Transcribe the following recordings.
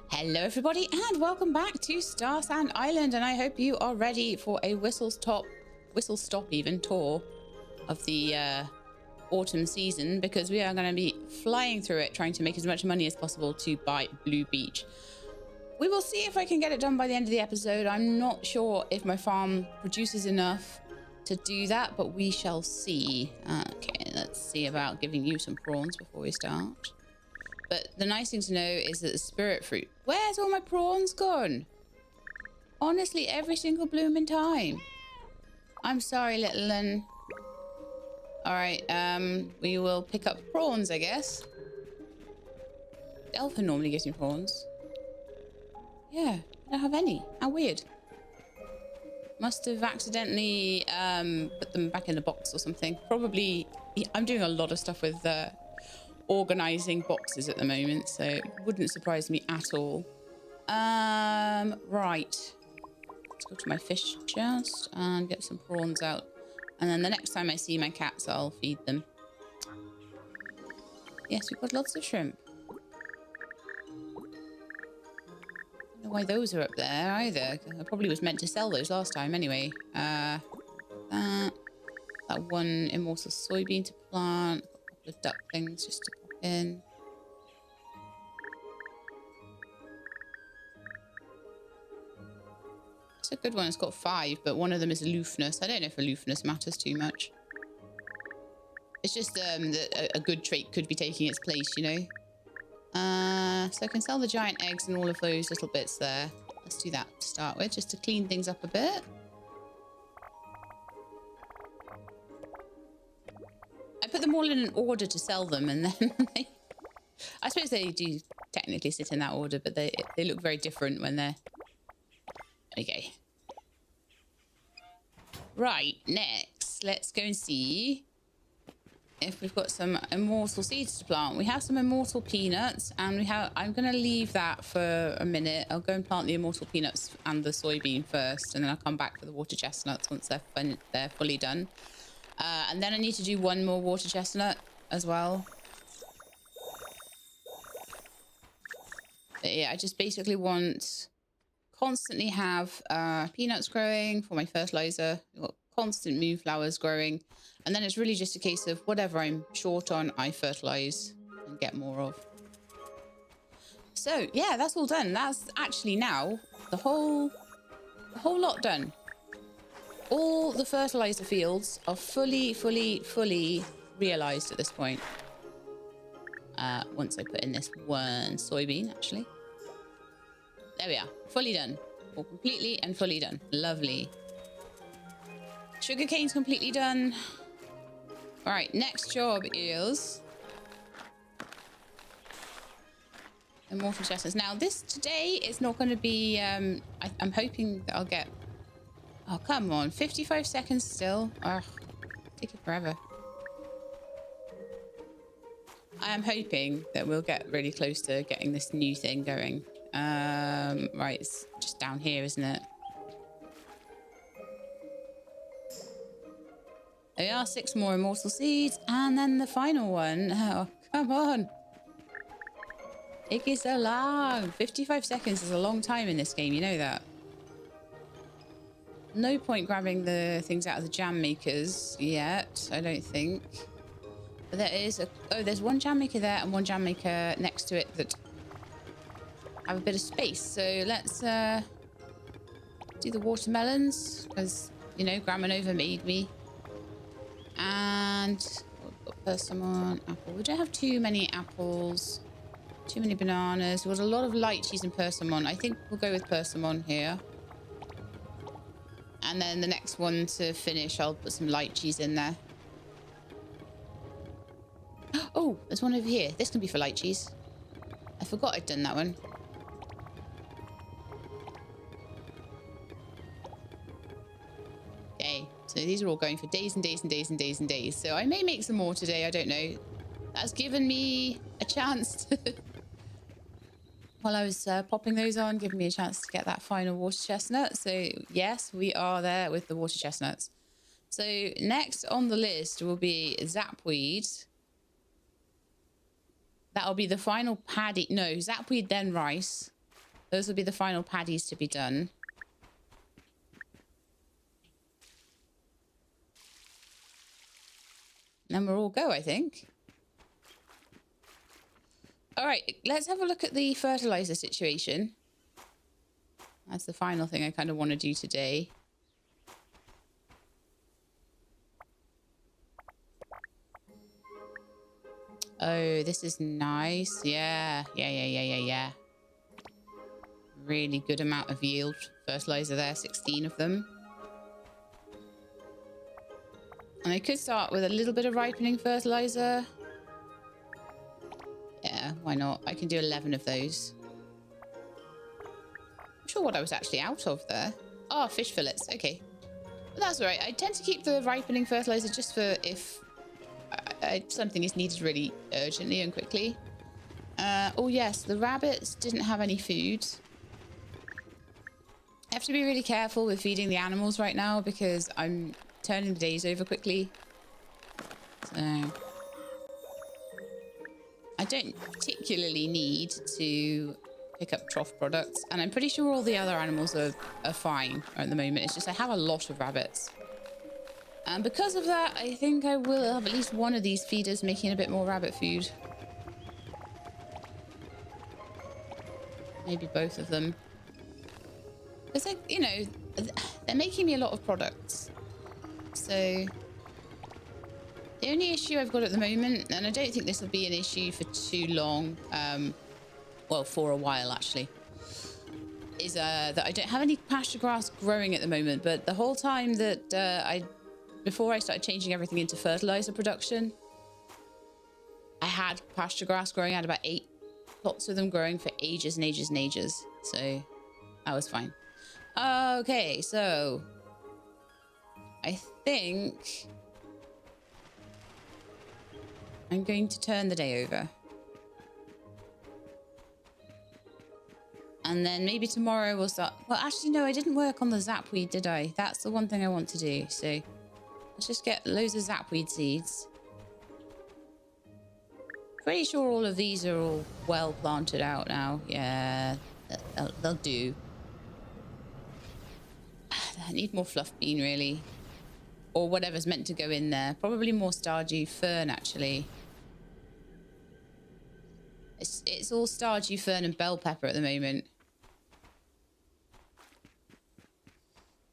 Hello everybody and welcome back to Starsand Island, and I hope you are ready for a whistle stop even tour of the autumn season, because we are going to be flying through it trying to make as much money as possible to buy Blue Beach. We will see if I can get it done by the end of the episode. I'm not sure if my farm produces enough to do that, but we shall see. Okay, let's see about giving you some prawns before we start. But the nice thing to know is that the spirit fruit... Where's all my prawns gone? Honestly, every single blooming time. I'm sorry, little one. Alright, we will pick up prawns, I guess. Elfin normally gives me prawns. Yeah, I don't have any. How weird. Must have accidentally put them back in a box or something. Probably... I'm doing a lot of stuff with... organizing boxes at the moment, so it wouldn't surprise me at all. Right, let's go to my fish chest and get some prawns out, and then the next time I see my cats I'll feed them. Yes, we've got lots of shrimp. Don't know why those are up there either. I probably was meant to sell those last time anyway. That one immortal soybean to plant, a couple of duck things just to pop in. It's a good one. It's got 5, but one of them is aloofness. I don't know if aloofness matters too much. It's just that a good trait could be taking its place, you know. So I can sell the giant eggs and all of those little bits there. Let's do that to start with, just to clean things up a bit. I put them all in an order to sell them, and then I suppose they do technically sit in that order, but they look very different when they're... Okay. Right, next, let's go and see if we've got some immortal seeds to plant. We have some immortal peanuts, and I'm going to leave that for a minute. I'll go and plant the immortal peanuts and the soybean first, and then I'll come back for the water chestnuts once they're fully done. And then I need to do one more water chestnut as well. But yeah, I just basically want constantly have peanuts growing for my fertilizer. We've got constant moonflowers growing. And then it's really just a case of whatever I'm short on, I fertilize and get more of. So yeah, that's all done. That's actually now the whole lot done. All the fertilizer fields are fully realized at this point. Once I put in this one soybean, actually. There we are. Fully done. All completely and fully done. Lovely. Sugarcane's completely done. All right, next job is immortal chestnuts. Now, this today is not going to be... I'm hoping that I'll get... Oh, come on. 55 seconds still. Ugh. Taking forever. I am hoping that we'll get really close to getting this new thing going. Right, it's just down here, isn't it? There are 6 more immortal seeds, and then the final one. Oh, come on. It is so long. 55 seconds is a long time in this game, you know that. No point grabbing the things out of the jam makers yet, I don't think. But there is a... Oh, there's one jam maker there and one jam maker next to it that have a bit of space. So let's do the watermelons, because, you know, Grandma Nova made me. And we've got persimmon, apple. We don't have too many apples, too many bananas. There was a lot of lychees and persimmon. I think we'll go with persimmon here. And then the next one to finish, I'll put some lychees in there. Oh, there's one over here. This can be for lychees. I forgot I'd done that one. Okay, so these are all going for days and days and days and days and days. So I may make some more today, I don't know. That's given me a chance to... While I was popping those on, giving me a chance to get that final water chestnut. So yes, we are there with the water chestnuts. So next on the list will be zapweed. That'll be the final paddy. No, zapweed, then rice. Those will be the final paddies to be done. And we're all go, I think. All right, let's have a look at the fertilizer situation. That's the final thing I kind of want to do today. Oh, this is nice. Yeah. Really good amount of yield fertilizer there, 16 of them. And I could start with a little bit of ripening fertilizer. Yeah, why not? I can do 11 of those. I'm sure what I was actually out of there. Oh, fish fillets. Okay. But that's all right. I tend to keep the ripening fertilizer just for if something is needed really urgently and quickly. Oh, yes. The rabbits didn't have any food. I have to be really careful with feeding the animals right now because I'm turning the days over quickly. So I don't particularly need to pick up trough products, and I'm pretty sure all the other animals are fine at the moment. It's just I have a lot of rabbits. And because of that, I think I will have at least one of these feeders making a bit more rabbit food. Maybe both of them. It's like, you know, they're making me a lot of products. So the only issue I've got at the moment, and I don't think this will be an issue for too long, well, for a while actually, is that I don't have any pasture grass growing at the moment. But the whole time that before I started changing everything into fertilizer production, I had pasture grass growing. I had about 8 plots of them growing for ages and ages and ages. So that was fine. Okay, so I think I'm going to turn the day over. And then maybe tomorrow we'll start. Well, actually, no, I didn't work on the zapweed, did I? That's the one thing I want to do. So let's just get loads of zapweed seeds. Pretty sure all of these are all well planted out now. Yeah, they'll do. I need more fluff bean, really. Or whatever's meant to go in there. Probably more stardew fern, actually. It's all stardew fern and bell pepper at the moment.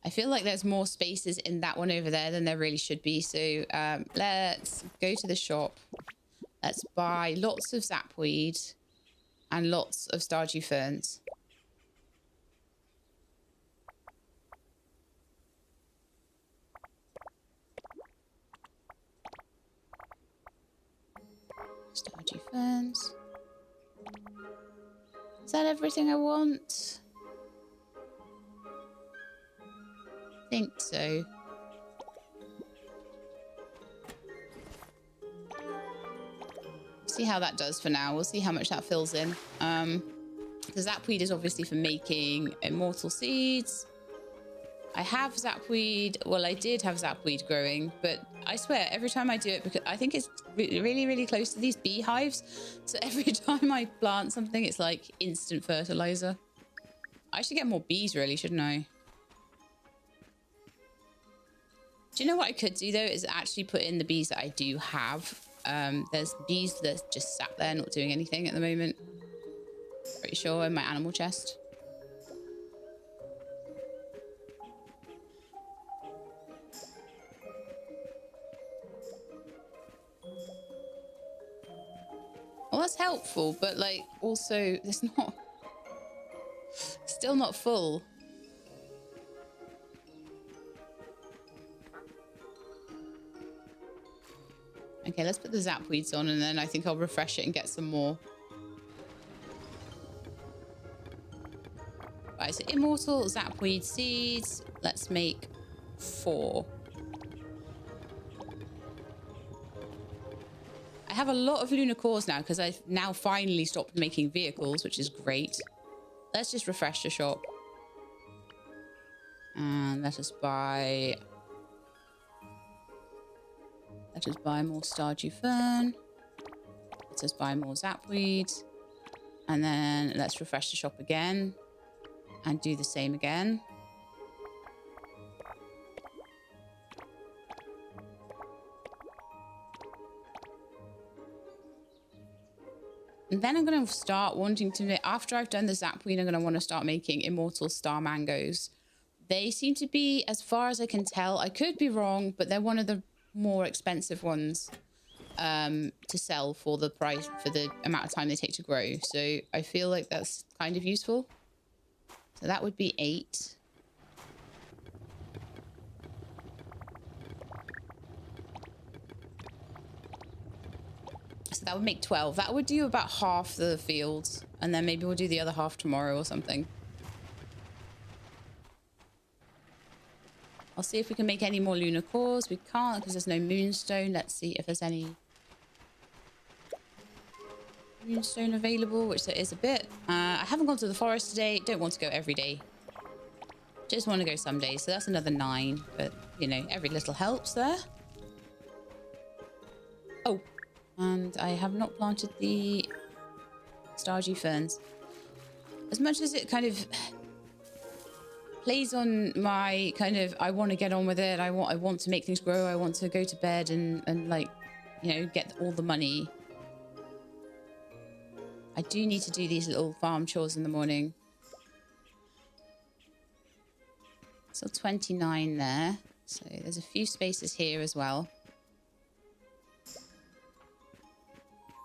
I feel like there's more spaces in that one over there than there really should be. So let's go to the shop. Let's buy lots of zapweed and lots of stardew ferns. Stardew ferns. Is that everything I want? I think so. See how that does for now. We'll see how much that fills in. The zapweed is obviously for making immortal seeds. I have zapweed. Well, I did have zapweed growing, but I swear every time I do it, because I think it's really, really close to these beehives. So every time I plant something, it's like instant fertilizer. I should get more bees, really, shouldn't I? Do you know what I could do, though, is actually put in the bees that I do have. There's bees that just sat there not doing anything at the moment. Pretty sure in my animal chest. Well, that's helpful, but like also there's not, still not full. Okay, let's put the zapweeds on and then I think I'll refresh it and get some more. Right, so immortal zapweed seeds. Let's make 4. I have a lot of lunar cores now because I've now finally stopped making vehicles, which is great. Let's just refresh the shop. And let us buy more stardew fern. Let us buy more zapweed. And then let's refresh the shop again. And do the same again. And then I'm going to start wanting to, after I've done the zapweed, I'm going to want to start making immortal star mangoes. They seem to be, as far as I can tell, I could be wrong, but they're one of the more expensive ones to sell for the price, for the amount of time they take to grow. So I feel like that's kind of useful. So that would be 8. So that would make 12. That would do about half the fields. And then maybe we'll do the other half tomorrow or something. I'll see if we can make any more lunar cores. We can't because there's no moonstone. Let's see if there's any moonstone available, which there is a bit. I haven't gone to the forest today. Don't want to go every day. Just want to go some days. So that's another 9. But, you know, every little helps there. Oh, and I have not planted the stardew ferns. As much as it kind of plays on my kind of, I want to get on with it. I want to make things grow. I want to go to bed and like, you know, get all the money. I do need to do these little farm chores in the morning. So 29 there. So there's a few spaces here as well.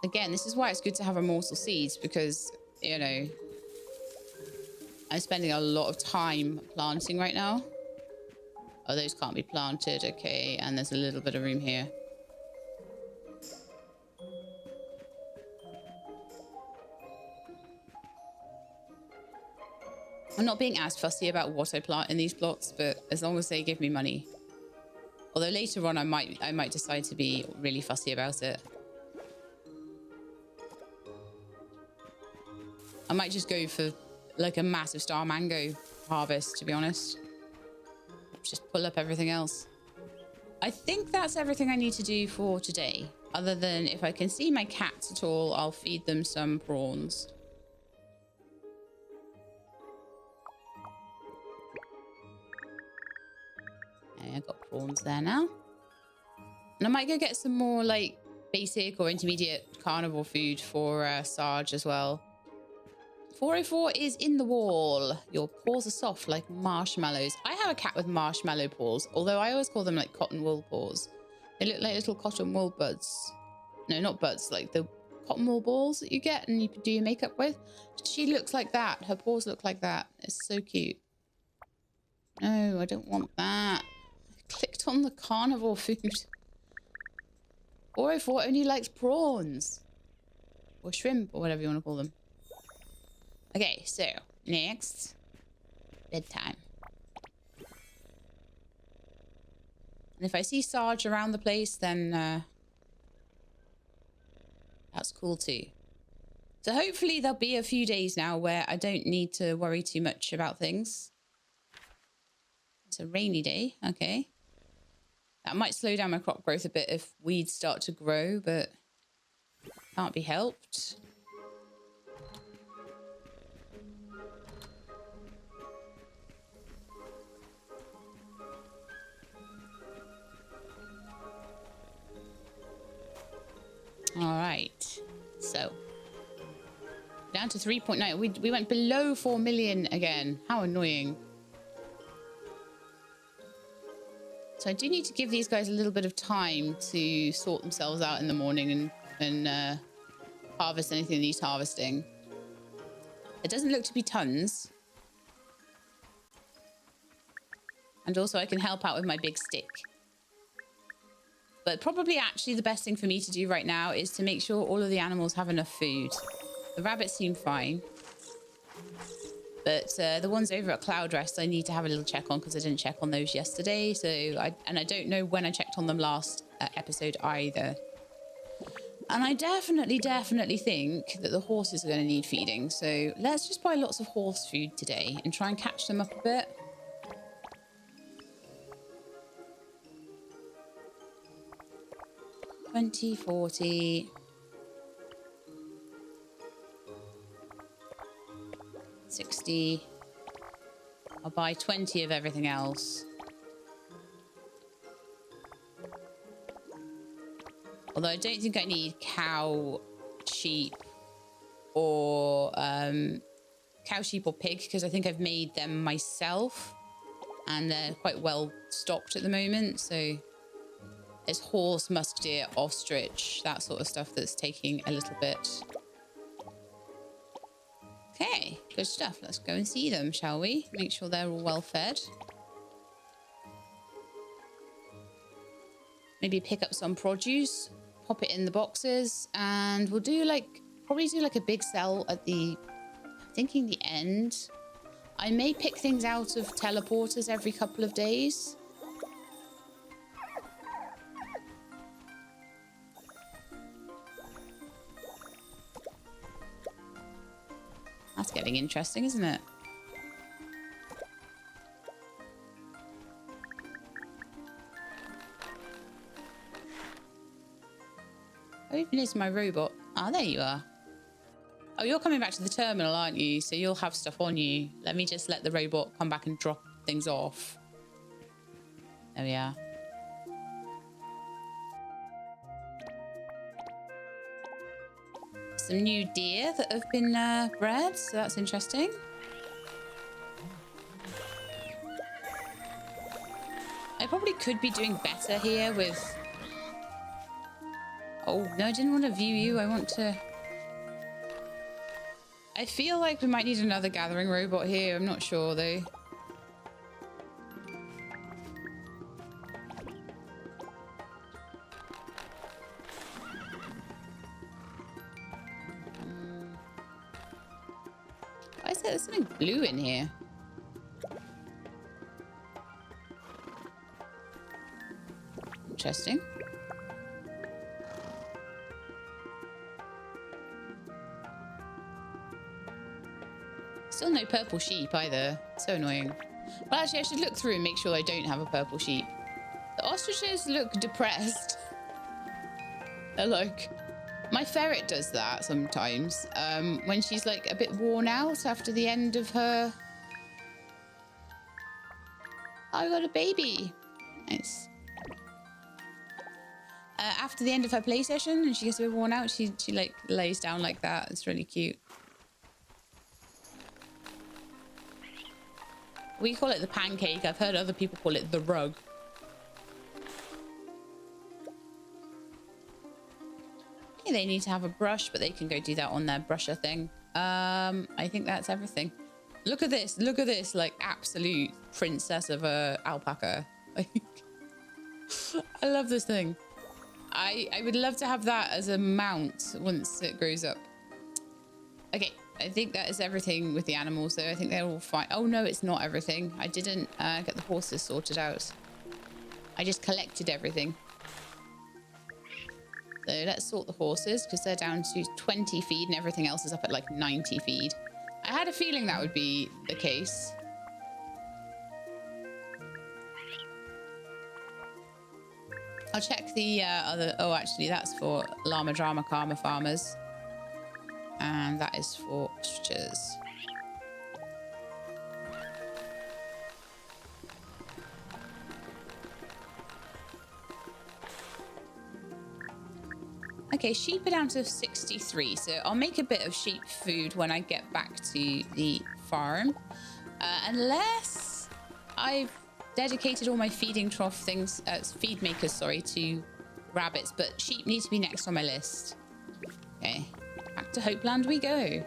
Again, this is why it's good to have immortal seeds because, you know, I'm spending a lot of time planting right now. Oh, those can't be planted. Okay, and there's a little bit of room here. I'm not being as fussy about what I plant in these plots, but as long as they give me money. Although later on I might decide to be really fussy about it. I might just go for like a massive star mango harvest, to be honest. Just pull up everything else. I think that's everything I need to do for today. Other than if I can see my cats at all, I'll feed them some prawns. Okay, I've got prawns there now. And I might go get some more like basic or intermediate carnivore food for Sarge as well. 404 is in the wall. Your paws are soft like marshmallows. I have a cat with marshmallow paws, although I always call them like cotton wool paws. They look like little cotton wool buds. No, not buds, like the cotton wool balls that you get and you do your makeup with. She looks like that. Her paws look like that. It's so cute. No, I don't want that. I clicked on the carnivore food. 404 only likes prawns. Or shrimp, or whatever you want to call them. Okay, so next, bedtime. And if I see Sarge around the place, then that's cool too. So hopefully there'll be a few days now where I don't need to worry too much about things. It's a rainy day, okay. That might slow down my crop growth a bit if weeds start to grow, but can't be helped. All right, so down to 3.9. We went below 4 million again. How annoying. So I do need to give these guys a little bit of time to sort themselves out in the morning and harvest anything that needs harvesting. It doesn't look to be tons. And also I can help out with my big stick. But probably actually the best thing for me to do right now is to make sure all of the animals have enough food. The rabbits seem fine. But the ones over at Cloud Rest, I need to have a little check on because I didn't check on those yesterday. I don't know when I checked on them last episode either. And I definitely think that the horses are going to need feeding. So let's just buy lots of horse food today and try and catch them up a bit. $20, $40, $60. I'll buy 20 of everything else. Although I don't think I need cow, sheep, or pig, because I think I've made them myself. And they're quite well stocked at the moment, so it's horse, musk deer, ostrich, that sort of stuff that's taking a little bit. Okay, good stuff. Let's go and see them, shall we? Make sure they're all well fed. Maybe pick up some produce, pop it in the boxes, and we'll do probably do a big sell at I'm thinking the end. I may pick things out of teleporters every couple of days. That's getting interesting, isn't it? Oh, even is my robot. Ah, there you are. Oh, you're coming back to the terminal, aren't you? So you'll have stuff on you. Let me just let the robot come back and drop things off. There we are. Some new deer that have been bred, so that's interesting. I probably could be doing better here with... Oh, no, I didn't want to view you. I want to... I feel like we might need another gathering robot here. I'm not sure, though. Why is there something blue in here? Interesting. Still no purple sheep either. So annoying. Well, actually, I should look through and make sure I don't have a purple sheep. The ostriches look depressed. They're like... My ferret does that sometimes. When she's like a bit worn out after the end of her... Oh, I got a baby. Nice. After the end of her play session and she gets a bit worn out, she like lays down like that. It's really cute. We call it the pancake. I've heard other people call it the rug. Yeah, they need to have a brush, but they can go do that on their brusher thing. I think that's everything. Look at this. Look at this. Like, absolute princess of a alpaca. Like, I love this thing. I would love to have that as a mount once it grows up. Okay. I think that is everything with the animals, though. I think they're all fine. Oh, no, it's not everything. I didn't get the horses sorted out. I just collected everything. So let's sort the horses, because they're down to 20 feed and everything else is up at like 90 feed. I had a feeling that would be the case. I'll check the other... Oh, actually, that's for llama drama karma farmers. And that is for ostriches. Okay, sheep are down to 63, so I'll make a bit of sheep food when I get back to the farm. Unless I've dedicated all my feeding trough things, feed makers, sorry, to rabbits, but sheep need to be next on my list. Okay. Back to Hopeland we go.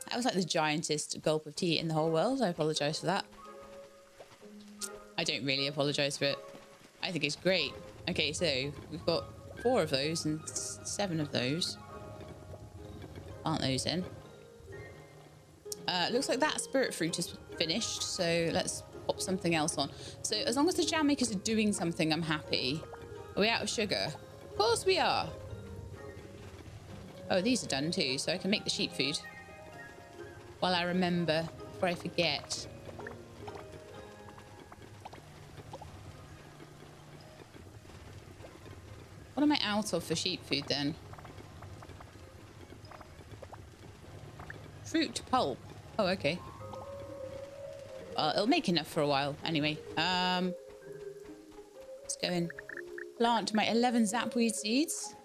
That was like the giantest gulp of tea in the whole world. I apologise for that. I don't really apologise for it. I think it's great. Okay, so we've got 4 of those and 7 of those. Aren't those in? Looks like that spirit fruit is finished, so let's pop something else on. So as long as the jam makers are doing something, I'm happy. Are we out of sugar? Of course we are. Oh, these are done too, so I can make the sheep food. While I remember, before I forget. What am I out of for sheep food then? Fruit pulp. Oh, okay. It'll make enough for a while anyway. Let's go and plant my 11 zapweed seeds.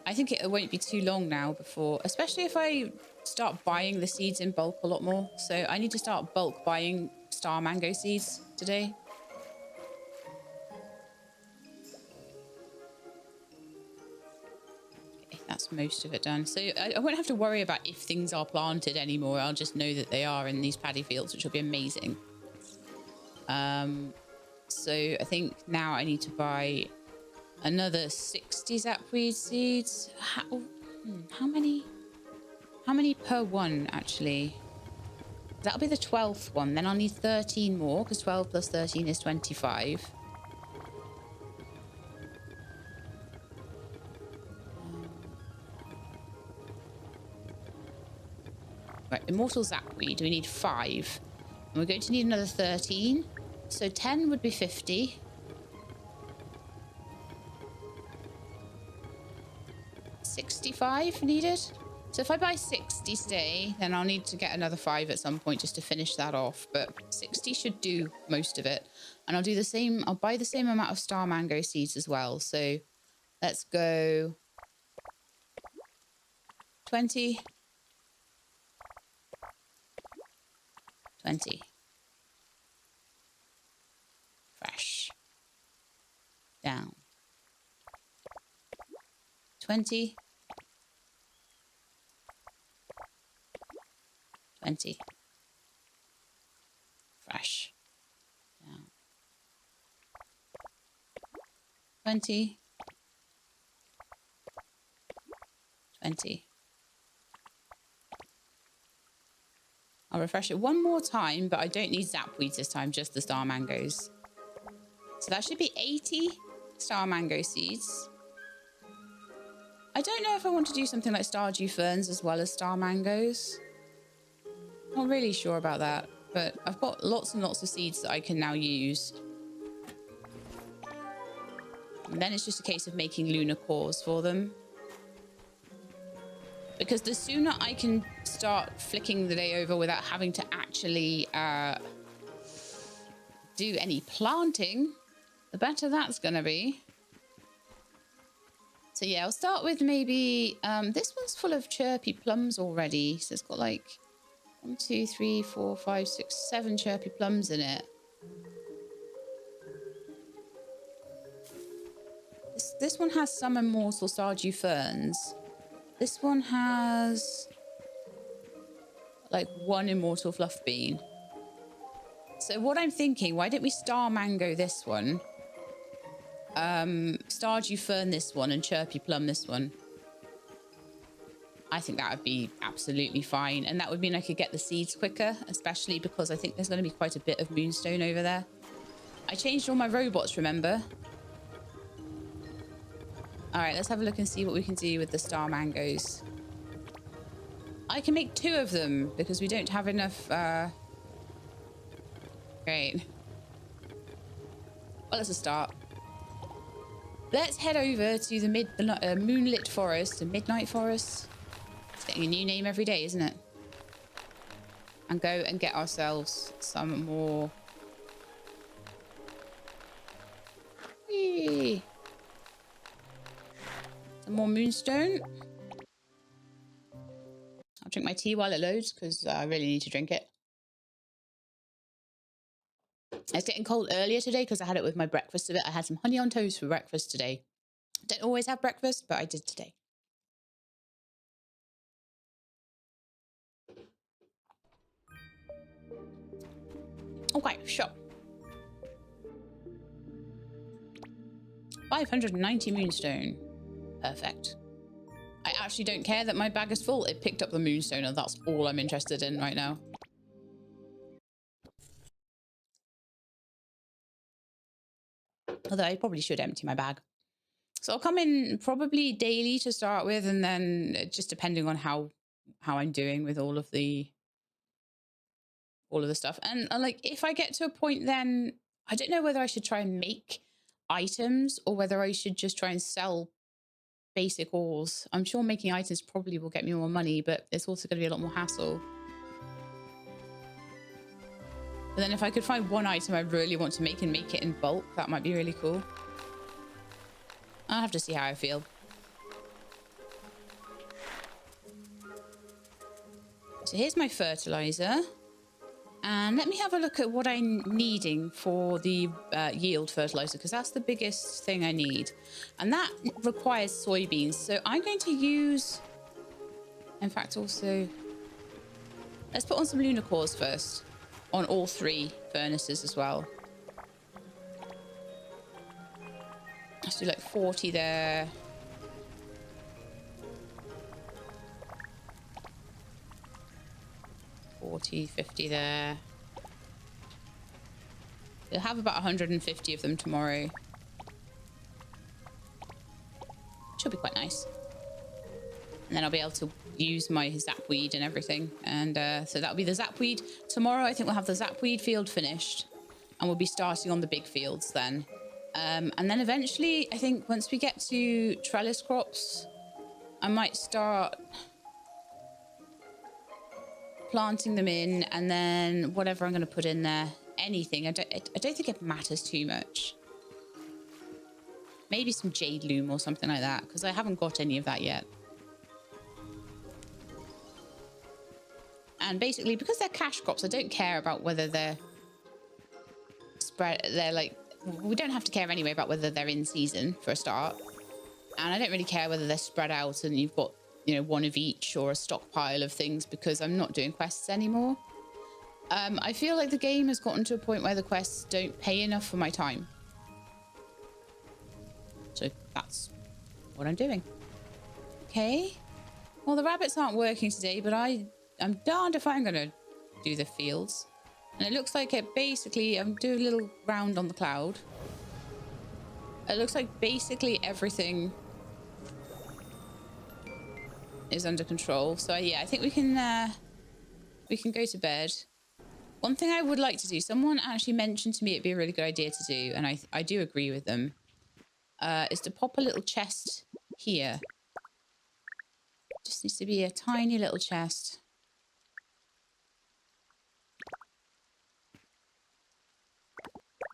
I think it won't be too long now before, especially if I start buying the seeds in bulk a lot more. So I need to start bulk buying star mango seeds today. Okay, that's most of it done. So I won't have to worry about if things are planted anymore. I'll just know that they are in these paddy fields, which will be amazing. So I think now I need to buy another 60 zapweed seeds. How many per one, actually? That'll be the 12th one. Then I'll need 13 more, because 12 plus 13 is 25. Right, immortal zapweed. We need 5. And we're going to need another 13. So 10 would be 50. 65 needed. So if I buy 60 today, then I'll need to get another 5 at some point just to finish that off. But 60 should do most of it. And I'll do the same. I'll buy the same amount of star mango seeds as well. So let's go 20. 20. Fresh. Down. 20. 20. Fresh. Down. 20. 20. I'll refresh it one more time, but I don't need zapweeds this time, just the star mangoes. So that should be 80 star mango seeds. I don't know if I want to do something like stardew ferns as well as star mangoes. Not really sure about that, but I've got lots and lots of seeds that I can now use. And then it's just a case of making lunar cores for them. Because the sooner I can start flicking the day over without having to actually do any planting, the better that's going to be. So yeah, I'll start with maybe... this one's full of chirpy plums already. So it's got like 1, 2, 3, 4, 5, 6, 7 chirpy plums in it. This one has some immortal stardew ferns. This one has like 1 immortal fluff bean. So what I'm thinking, why don't we star mango this one? Stardew fern this one and chirpy plum this one. I think that would be absolutely fine. And that would mean I could get the seeds quicker, especially because I think there's going to be quite a bit of moonstone over there. I changed all my robots, remember? All right, let's have a look and see what we can do with the star mangoes. I can make 2 of them because we don't have enough. Great. Well, let's a start. Let's head over to the Moonlit Forest, the Midnight Forest. It's getting a new name every day, isn't it? And go and get ourselves some more. Whee! Some more moonstone. I'll drink my tea while it loads because I really need to drink it. It's getting cold earlier today because I had it with my breakfast of it. I had some honey on toast for breakfast today. Don't always have breakfast, but I did today. Okay, sure. 590 moonstone. Perfect. I actually don't care that my bag is full. It picked up the moonstone and that's all I'm interested in right now. Although I probably should empty my bag. So I'll come in probably daily to start with, and then just depending on how I'm doing with all of the stuff. And like if I get to a point, then I don't know whether I should try and make items or whether I should just try and sell basic ores. I'm sure making items probably will get me more money, but it's also going to be a lot more hassle. But then if I could find one item I really want to make and make it in bulk, that might be really cool. I'll have to see how I feel. So here's my fertilizer. And let me have a look at what I'm needing for the yield fertilizer, because that's the biggest thing I need. And that requires soybeans. So I'm going to use... In fact, also... Let's put on some lunar cores first. On all 3 furnaces as well. Let's do like 40 there. $40, $50 there. We'll have about 150 of them tomorrow. Should be quite nice. And then I'll be able to use my zapweed and everything. And so that'll be the zapweed. Tomorrow, I think we'll have the zapweed field finished. And we'll be starting on the big fields then. And then eventually, I think once we get to trellis crops, I might start planting them in, and then whatever I'm going to put in there, anything. I don't think it matters too much. Maybe some jade loom or something like that, because I haven't got any of that yet. And basically, because they're cash crops, I don't care about whether they're spread. They're like, we don't have to care anyway about whether they're in season for a start. And I don't really care whether they're spread out and you've got, you know, one of each or a stockpile of things, because I'm not doing quests anymore. I feel like the game has gotten to a point where the quests don't pay enough for my time. So that's what I'm doing. Okay. Well, the rabbits aren't working today, but I'm darned if I'm going to do the fields. And it looks like it basically, I'm doing a little round on the cloud. It looks like basically everything is under control. So yeah, I think we can go to bed. One thing I would like to do, someone actually mentioned to me it'd be a really good idea to do, and I do agree with them, is to pop a little chest here. Just needs to be a tiny little chest.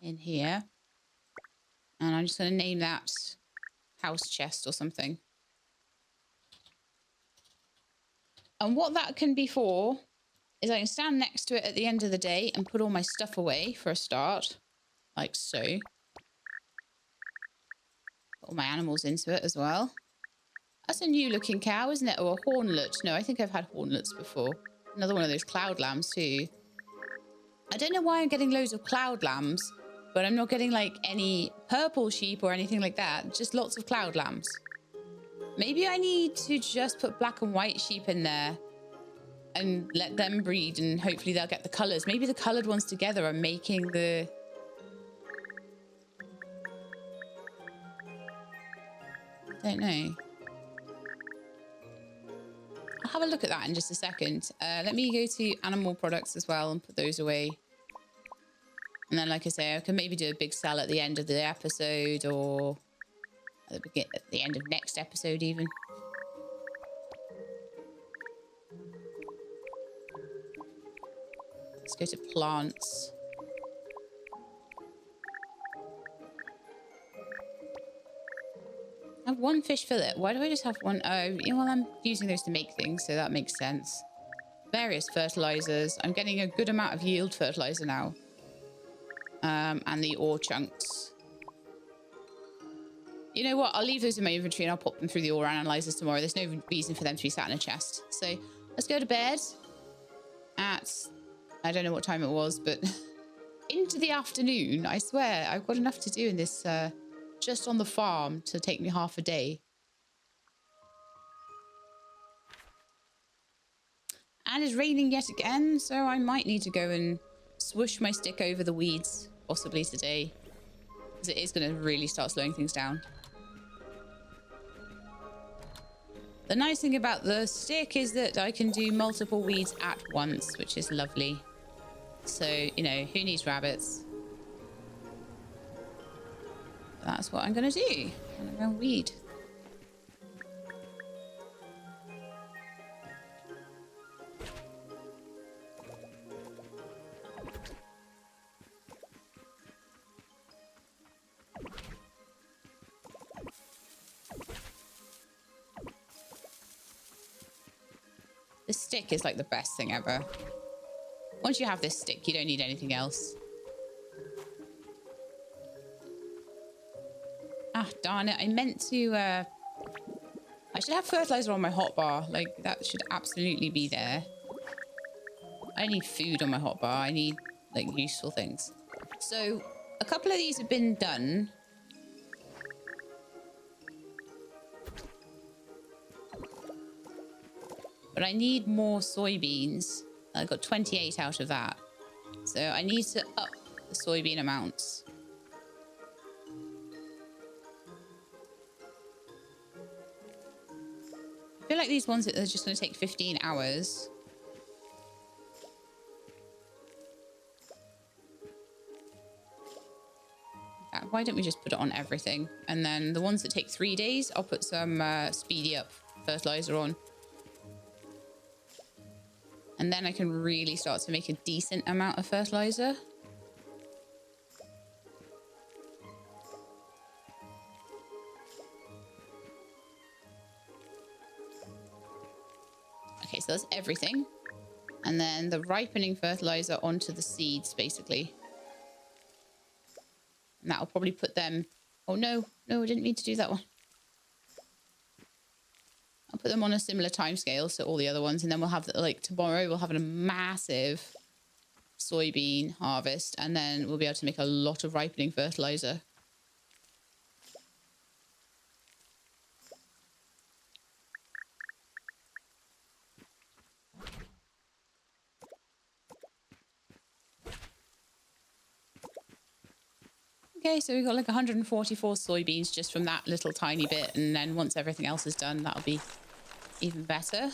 In here. And I'm just going to name that house chest or something. And what that can be for is I can stand next to it at the end of the day and put all my stuff away for a start. Like so. Put all my animals into it as well. That's a new looking cow, isn't it? Or a hornlet. No, I think I've had hornlets before. Another one of those cloud lambs too. I don't know why I'm getting loads of cloud lambs, but I'm not getting like any purple sheep or anything like that. Just lots of cloud lambs. Maybe I need to just put black and white sheep in there and let them breed, and hopefully they'll get the colours. Maybe the coloured ones together are making the... Don't know. I'll have a look at that in just a second. Let me go to animal products as well and put those away. And then, like I say, I can maybe do a big sell at the end of the episode, or at the end of next episode even. Let's go to plants. I have one fish fillet. Why do I just have one? Oh, well, I'm using those to make things, so that makes sense. Various fertilizers. I'm getting a good amount of yield fertilizer now. And the ore chunks. You know what? I'll leave those in my inventory and I'll pop them through the ore analyzers tomorrow. There's no reason for them to be sat in a chest. So let's go to bed at... I don't know what time it was, but into the afternoon. I swear, I've got enough to do in this just on the farm to take me half a day. And it's raining yet again, so I might need to go and swoosh my stick over the weeds, possibly today, because it is going to really start slowing things down. The nice thing about the stick is that I can do multiple weeds at once, which is lovely. So, you know, who needs rabbits? That's what I'm going to do. I'm going to weed. The stick is like the best thing ever. Once you have this stick, you don't need anything else. Ah, darn it. I meant to, I should have fertilizer on my hotbar. Like, that should absolutely be there. I need food on my hotbar. I need, like, useful things. So, a couple of these have been done. But I need more soybeans. I got 28 out of that. So I need to up the soybean amounts. I feel like these ones are just going to take 15 hours. Why don't we just put it on everything? And then the ones that take 3 days, I'll put some speedy up fertilizer on. And then I can really start to make a decent amount of fertilizer. Okay, so that's everything. And then the ripening fertilizer onto the seeds, basically. And that'll probably put them... Oh, no. No, I didn't mean to do that one. I'll put them on a similar timescale to all the other ones. And then we'll have, like, tomorrow we'll have a massive soybean harvest. And then we'll be able to make a lot of ripening fertilizer. Okay, so we've got like 144 soybeans just from that little tiny bit. And then once everything else is done, that'll be even better.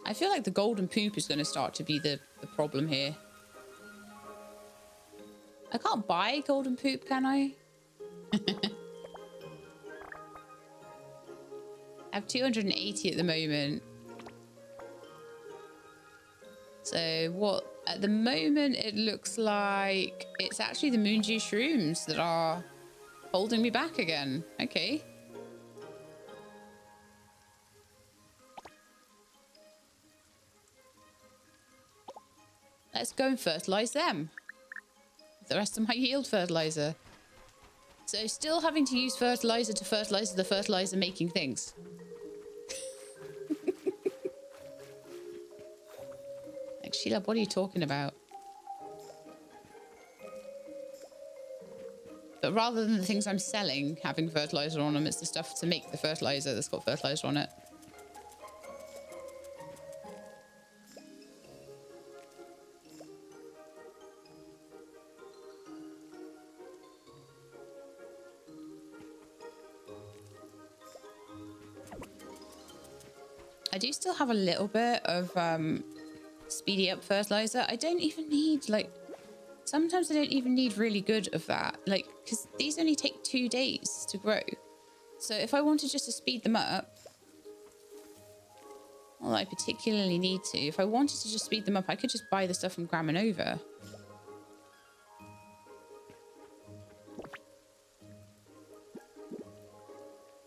I feel like the golden poop is going to start to be the problem here. I can't buy golden poop, can I? I have 280 at the moment. So what, at the moment, it looks like it's actually the moon juice shrooms that are holding me back again. Okay. Let's go and fertilize them. The rest of my yield fertilizer. So still having to use fertilizer to fertilize the fertilizer making things. Like, Sheila, what are you talking about? But rather than the things I'm selling having fertilizer on them, it's the stuff to make the fertilizer that's got fertilizer on it. I do still have a little bit of speedy up fertilizer. I don't even need, like, sometimes I don't even need really good of that. Like, because these only take 2 days to grow. So if I wanted just to speed them up, well, I particularly need to. If I wanted to just speed them up, I could just buy the stuff from Graminova.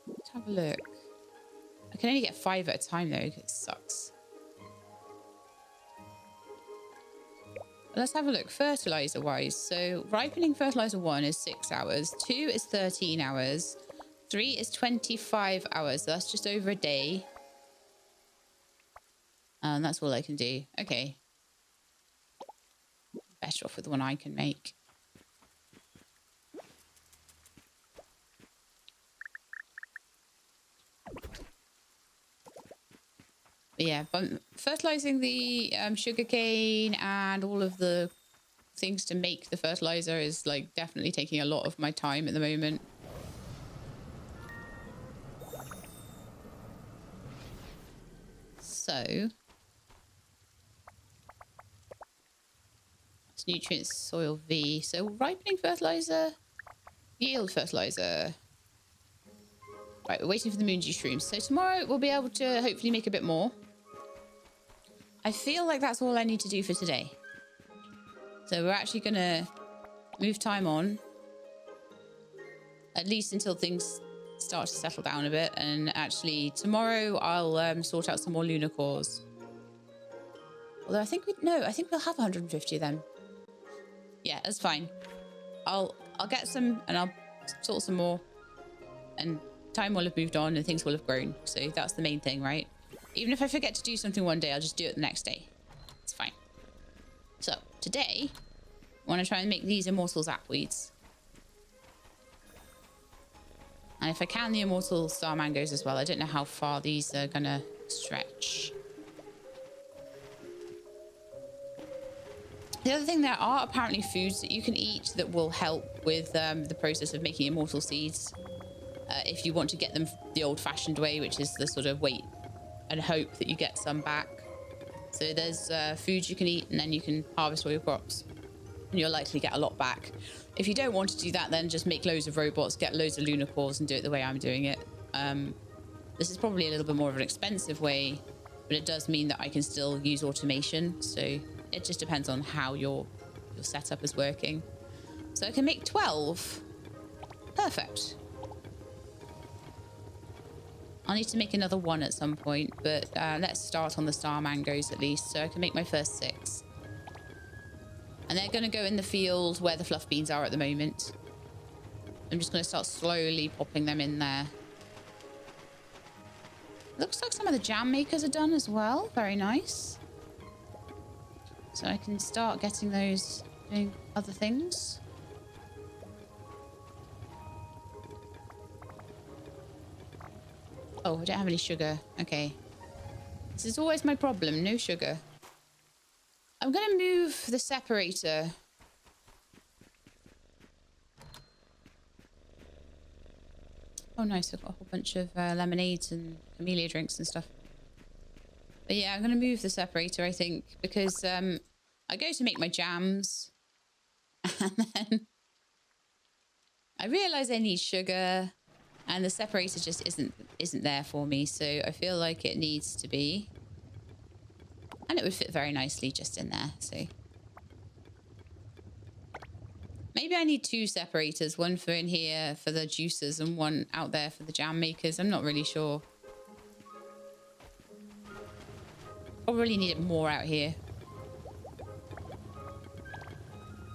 Let's have a look. I can only get 5 at a time, though. It sucks. Let's have a look fertilizer-wise. So ripening fertilizer 1 is 6 hours. 2 is 13 hours. 3 is 25 hours. So that's just over a day. And that's all I can do. Okay. Better off with the one I can make. But yeah, but fertilizing the sugarcane and all of the things to make the fertilizer is like definitely taking a lot of my time at the moment. So it's nutrients, soil V. So ripening fertilizer, yield fertilizer. Right, we're waiting for the moon juice shrooms. So tomorrow we'll be able to hopefully make a bit more. I feel like that's all I need to do for today. So we're actually going to move time on. at least until things start to settle down a bit. And actually, tomorrow I'll sort out some more lunar cores. Although I think we'll have 150 of them. Yeah, that's fine. I'll get some and I'll sort some more, and time will have moved on and things will have grown. So that's the main thing, right? Even if I forget to do something one day, I'll just do it the next day. It's fine. So today, I want to try and make these immortal zapweeds. And if I can, the immortal star mangoes as well. I don't know how far these are gonna stretch. The other thing, there are apparently foods that you can eat that will help with the process of making immortal seeds. If you want to get them the old-fashioned way, which is the sort of wait and hope that you get some back. So there's foods you can eat, and then you can harvest all your crops. And you'll likely get a lot back. If you don't want to do that, then just make loads of robots, get loads of lunar cores, and do it the way I'm doing it. This is probably a little bit more of an expensive way, but it does mean that I can still use automation. So it just depends on how your setup is working. So I can make 12. Perfect. I'll need to make another one at some point, but let's start on the star mangoes at least, so I can make my first 6. And they're going to go in the field where the fluff beans are at the moment. I'm just going to start slowly popping them in there. Looks like some of the jam makers are done as well. Very nice. So I can start getting those doing other things. Oh, I don't have any sugar. Okay. This is always my problem. No sugar. I'm going to move the separator. Oh, nice. I've got a whole bunch of lemonades and camellia drinks and stuff. But yeah, I'm going to move the separator, I think, because I go to make my jams. And then I realize I need sugar. And the separator just isn't there for me. So I feel like it needs to be. And it would fit very nicely just in there, so. Maybe I need 2 separators, one for in here for the juicers and one out there for the jam makers. I'm not really sure. Probably need it more out here.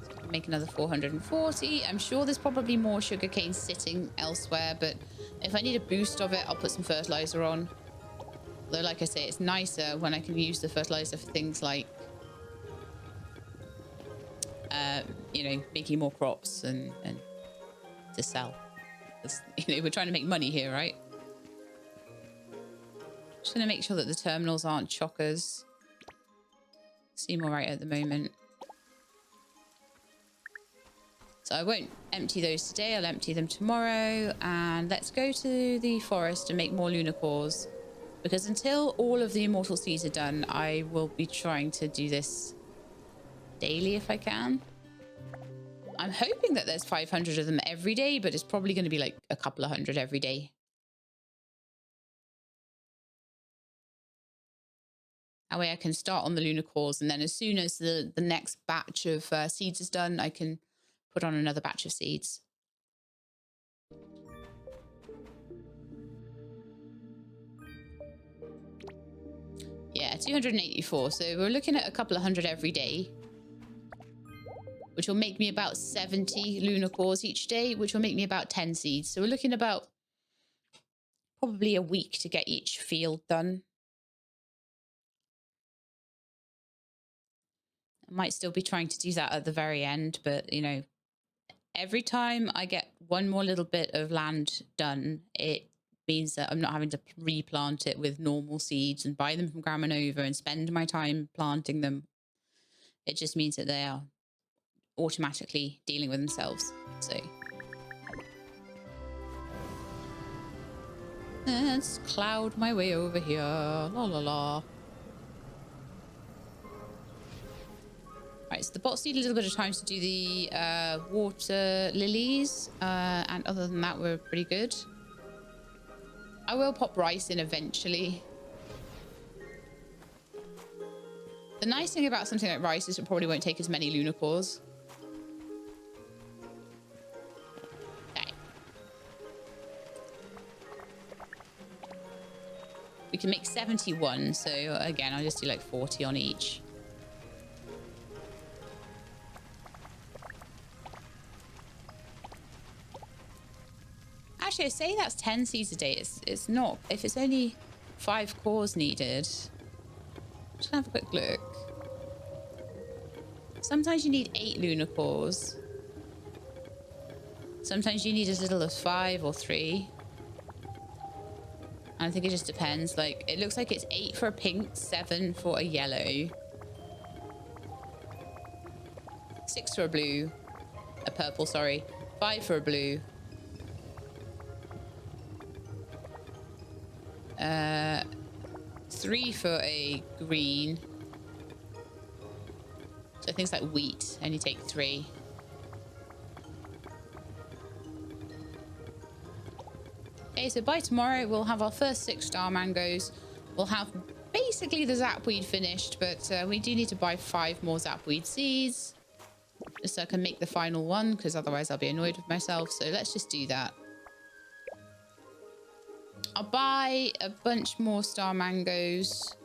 So make another 440. I'm sure there's probably more sugarcane sitting elsewhere, but if I need a boost of it, I'll put some fertilizer on. Though, like I say, it's nicer when I can use the fertilizer for things like, you know, making more crops and to sell. You know, we're trying to make money here, right? Just going to make sure that the terminals aren't chockers. Seem all right at the moment. So I won't empty those today. I'll empty them tomorrow. And let's go to the forest and make more lunar cores. Because until all of the immortal seeds are done, I will be trying to do this daily if I can. I'm hoping that there's 500 of them every day, but it's probably going to be like a couple of hundred every day. That way I can start on the lunar cores, and then as soon as the next batch of seeds is done, I can put on another batch of seeds. Yeah, 284. So we're looking at a couple of hundred every day, which will make me about 70 lunar cores each day, which will make me about 10 seeds. So we're looking about probably a week to get each field done. I might still be trying to do that at the very end, but you know, every time I get one more little bit of land done, it means that I'm not having to replant it with normal seeds and buy them from Grandma Nova and spend my time planting them. It just means that they are automatically dealing with themselves. So let's cloud my way over here. La la la. Right, so the bots need a little bit of time to do the water lilies, and other than that, we're pretty good. I will pop rice in eventually. The nice thing about something like rice is it probably won't take as many lunar cores. Okay. can make 71. So again, I'll just do like 40 on each. Actually, I say that's 10 seeds a day. It's not. If it's only 5 cores needed. Just gonna have a quick look. Sometimes you need 8 lunar cores. Sometimes you need as little as 5 or 3. And I think it just depends. Like, it looks like it's 8 for a pink, 7 for a yellow, 6 for a blue, a purple, sorry, 5 for a blue, 3 for a green. So things like wheat only take 3. Okay, so by tomorrow we'll have our first 6-star mangoes. We'll have basically the zapweed finished, but we do need to buy 5 more zapweed seeds just so I can make the final one, because otherwise I'll be annoyed with myself. So let's just do that. I'll buy a bunch more star mangoes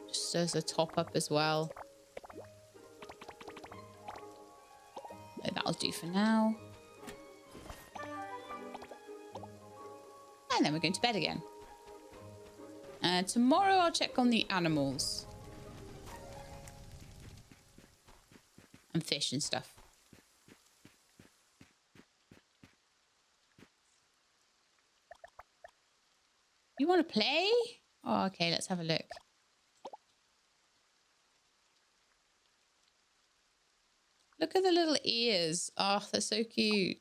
just as a top up as well. So that'll do for now. And then we're going to bed again. Tomorrow I'll check on the animals. And fish and stuff. You want to play? Oh, okay, let's have a look. Look at the little ears. Oh, they're so cute.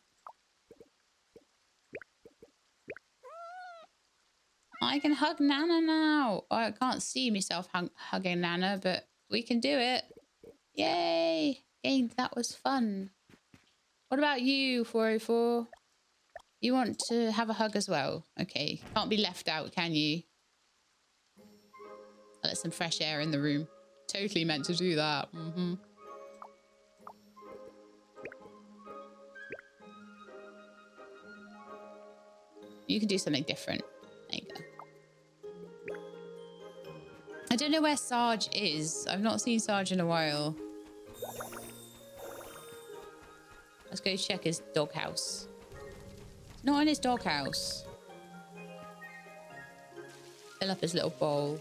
I can hug Nana now. Oh, I can't see myself hugging Nana, but we can do it. Yay. Hey, that was fun. What about you, 404? You want to have a hug as well? Okay. Can't be left out, can you? I'll let some fresh air in the room. Totally meant to do that. Mm-hmm. You can do something different. There you go. I don't know where Sarge is. I've not seen Sarge in a while. Let's go check his doghouse. He's not in his doghouse. Fill up his little bowl.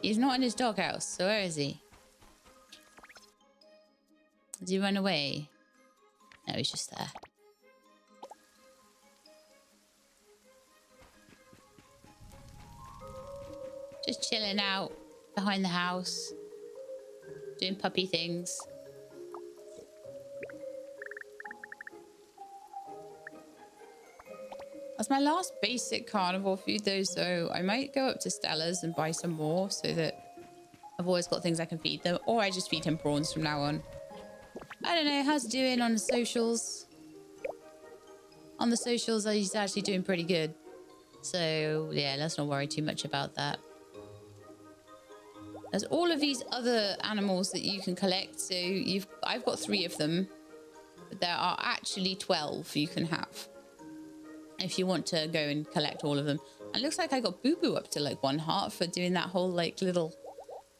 He's not in his doghouse. So where is he? Has he run away? No, he's just there. Just chilling out behind the house. Doing puppy things. That's my last basic carnivore food though, so I might go up to Stella's and buy some more so that I've always got things I can feed them, or I just feed him prawns from now on. I don't know, how's he doing on the socials? On the socials, he's actually doing pretty good. So yeah, let's not worry too much about that. There's all of these other animals that you can collect. So I've got 3 of them, but there are actually 12 you can have if you want to go and collect all of them. And it looks like I got Boo Boo up to like 1 heart for doing that whole like little,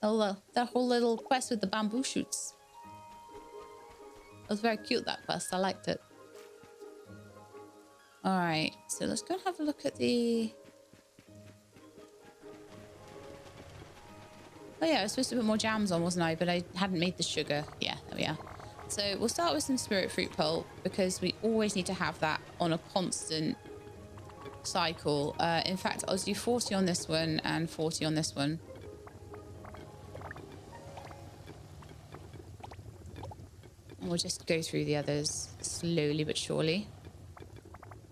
that whole little quest with the bamboo shoots. It was very cute, that quest. I liked it. All right, so let's go and have a look at the... Oh yeah, I was supposed to put more jams on, wasn't I? But I hadn't made the sugar. Yeah, there we are. So we'll start with some spirit fruit pulp because we always need to have that on a constant cycle. In fact, I'll do 40 on this one and 40 on this one. And we'll just go through the others slowly but surely.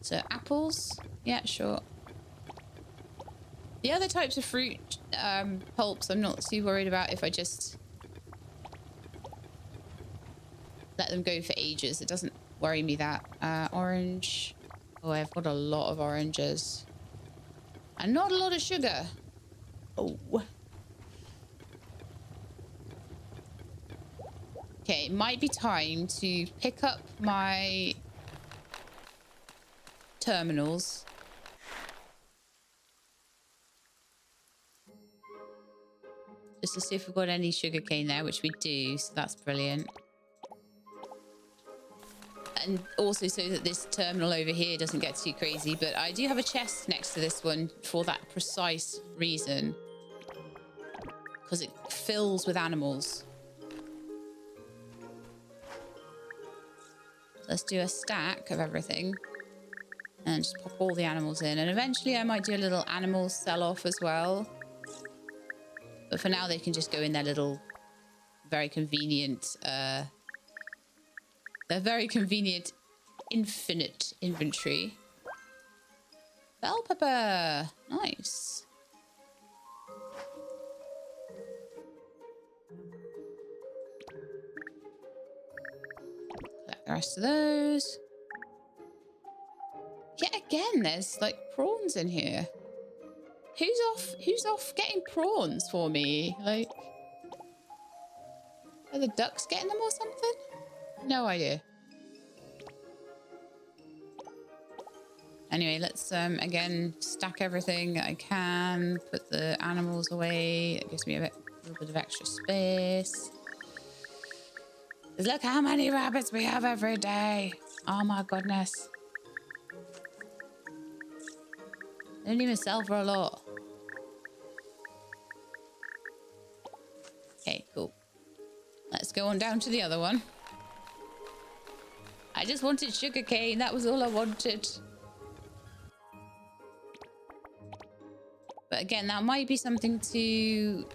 So apples. Yeah, sure. The other types of fruit pulps, I'm not too worried about if I just let them go for ages. It doesn't worry me that. Orange. Oh, I've got a lot of oranges. And not a lot of sugar. Oh. Okay, it might be time to pick up my terminals. Just to see if we've got any sugarcane there, which we do, so that's brilliant. And also so that this terminal over here doesn't get too crazy, but I do have a chest next to this one for that precise reason. Because it fills with animals. Let's do a stack of everything. And just pop all the animals in. And eventually I might do a little animal sell-off as well. But for now they can just go in their little very convenient their very convenient infinite inventory. Bell pepper. Nice. Collect the rest of those. Yet again, there's like prawns in here. Who's off getting prawns for me? Like, are the ducks getting them or something? No idea. Anyway, let's again stack everything I can. Put the animals away. It gives me a little bit of extra space. Look how many rabbits we have every day. Oh my goodness. They don't even sell for a lot. Okay, cool. Let's go on down to the other one. I just wanted sugarcane. That was all I wanted. But again, that might be something to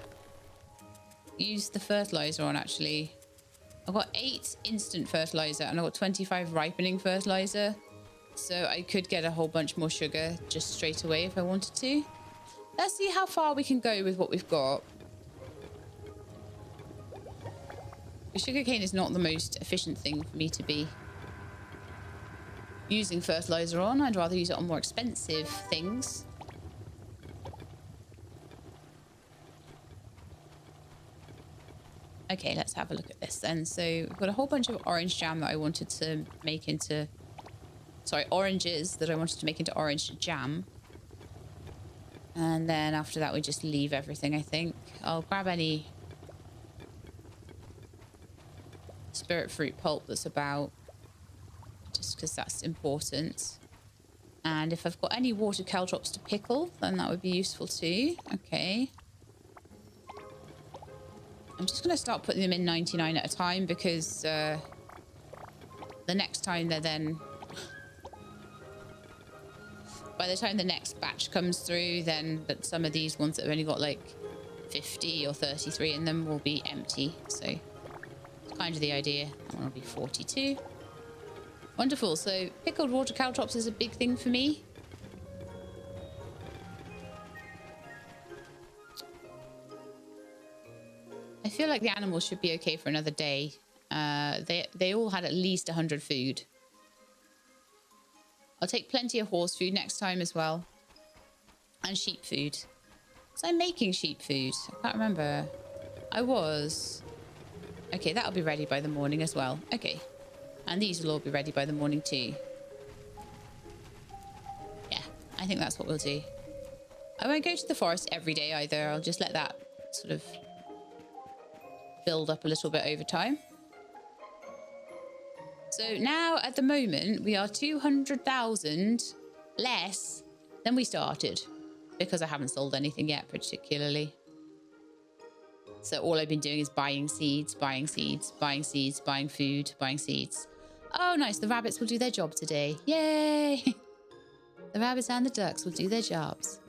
use the fertilizer on, actually. I've got 8 instant fertilizer and I've got 25 ripening fertilizer. So I could get a whole bunch more sugar just straight away if I wanted to. Let's see how far we can go with what we've got. The sugarcane is not the most efficient thing for me to be using fertilizer on. I'd rather use it on more expensive things. Okay, let's have a look at this then. So we've got a whole bunch of orange jam that I wanted to make into... Sorry, oranges that I wanted to make into orange jam. And then after that, we just leave everything, I think. I'll grab any spirit fruit pulp that's about, just because that's important. And if I've got any water caltrops to pickle, then that would be useful too. Okay. I'm just going to start putting them in 99 at a time because the next time they're then... By the time the next batch comes through, then some of these ones that have only got like 50 or 33 in them will be empty. So it's kind of the idea. That one will be 42. Wonderful. So pickled water caltrops is a big thing for me. I feel like the animals should be okay for another day. They all had at least 100 food. I'll take plenty of horse food next time as well. And sheep food. Was I making sheep food? I can't remember. I was. Okay, that'll be ready by the morning as well. Okay. And these will all be ready by the morning too. Yeah, I think that's what we'll do. I won't go to the forest every day either. I'll just let that sort of build up a little bit over time. So now, at the moment, we are 200,000 less than we started. Because I haven't sold anything yet, particularly. So all I've been doing is buying seeds, buying seeds, buying seeds, buying food, buying seeds. Oh, nice. The rabbits will do their job today. Yay! The rabbits and the ducks will do their jobs.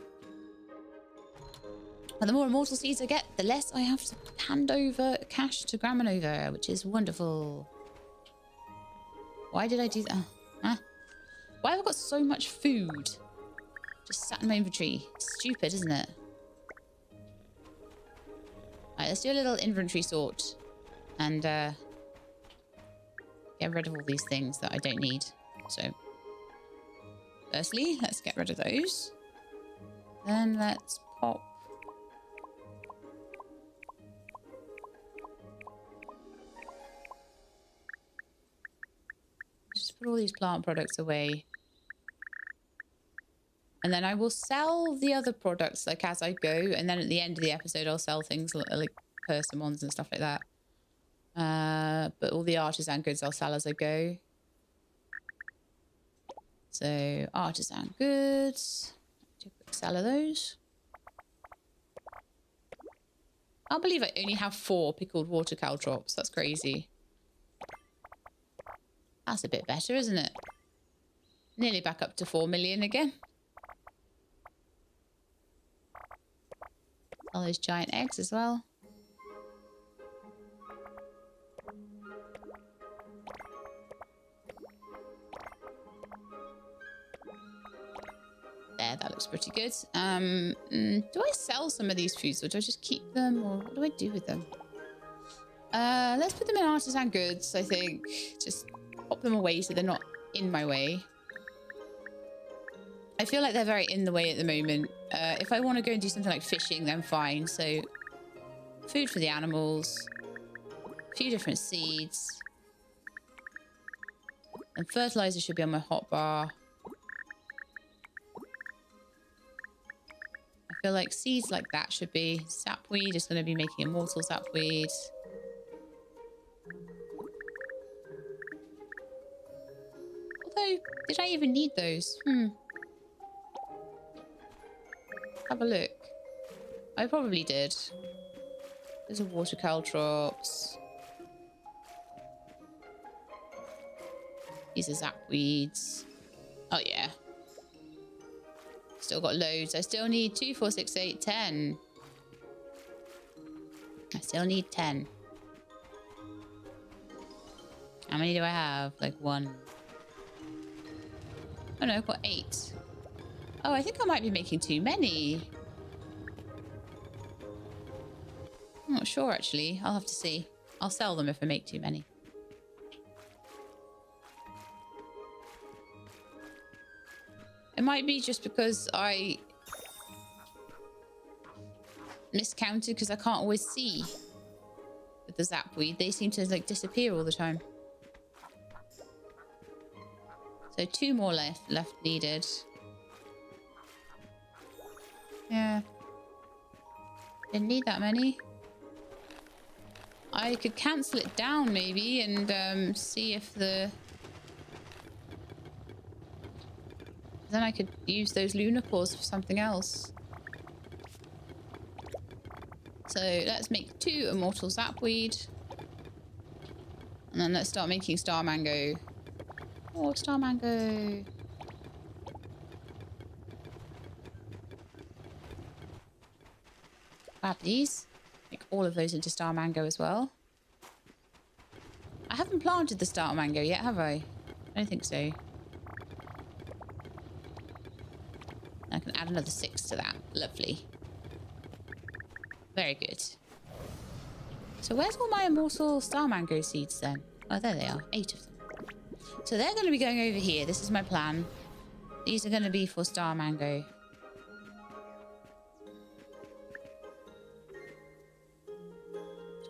And the more immortal seeds I get, the less I have to hand over cash to Grandmanova, which is wonderful. Why did I do that? Huh? Why have I got so much food just sat in my inventory? Stupid, isn't it? Alright, let's do a little inventory sort and get rid of all these things that I don't need. So, firstly, let's get rid of those. Then let's pop. Just put all these plant products away. And then I will sell the other products like as I go. And then at the end of the episode, I'll sell things like persimmons and stuff like that. But all the artisan goods I'll sell as I go. So artisan goods. Do a quick sell of those. I can't believe I only have 4 pickled water caltrops. That's crazy. That's a bit better, isn't it? Nearly back up to 4 million again. All those giant eggs as well. There, that looks pretty good. Do I sell some of these foods or do I just keep them, or what do I do with them? Let's put them in artisan goods, I think. Just pop them away so they're not in my way. I feel like they're very in the way at the moment. If I want to go and do something like fishing, then fine. So, food for the animals. A few different seeds. And fertilizer should be on my hotbar. I feel like seeds like that should be. Sapweed is going to be making immortal sapweed. Although, did I even need those? Have a look. I probably did. Those are water caltrops. These are zapweeds. Oh, yeah. Still got loads. I still need 2, 4, 6, 8, 10. I still need 10. How many do I have? Like 1. Oh no, I've got 8. Oh, I think I might be making too many. I'm not sure, actually. I'll have to see. I'll sell them if I make too many. It might be just because I miscounted because I can't always see with the zapweed. They seem to like disappear all the time. So 2 more left needed. Yeah. Didn't need that many. I could cancel it down maybe and see if the... Then I could use those lunar cores for something else. So let's make 2 immortal zapweed. And then let's start making star mango. Oh, star mango. Grab these. Make all of those into star mango as well. I haven't planted the star mango yet, have I? I don't think so. I can add another 6 to that. Lovely. Very good. So where's all my immortal star mango seeds then? Oh, there they are. 8 of them. So they're going to be going over here. This is my plan. These are going to be for star mango.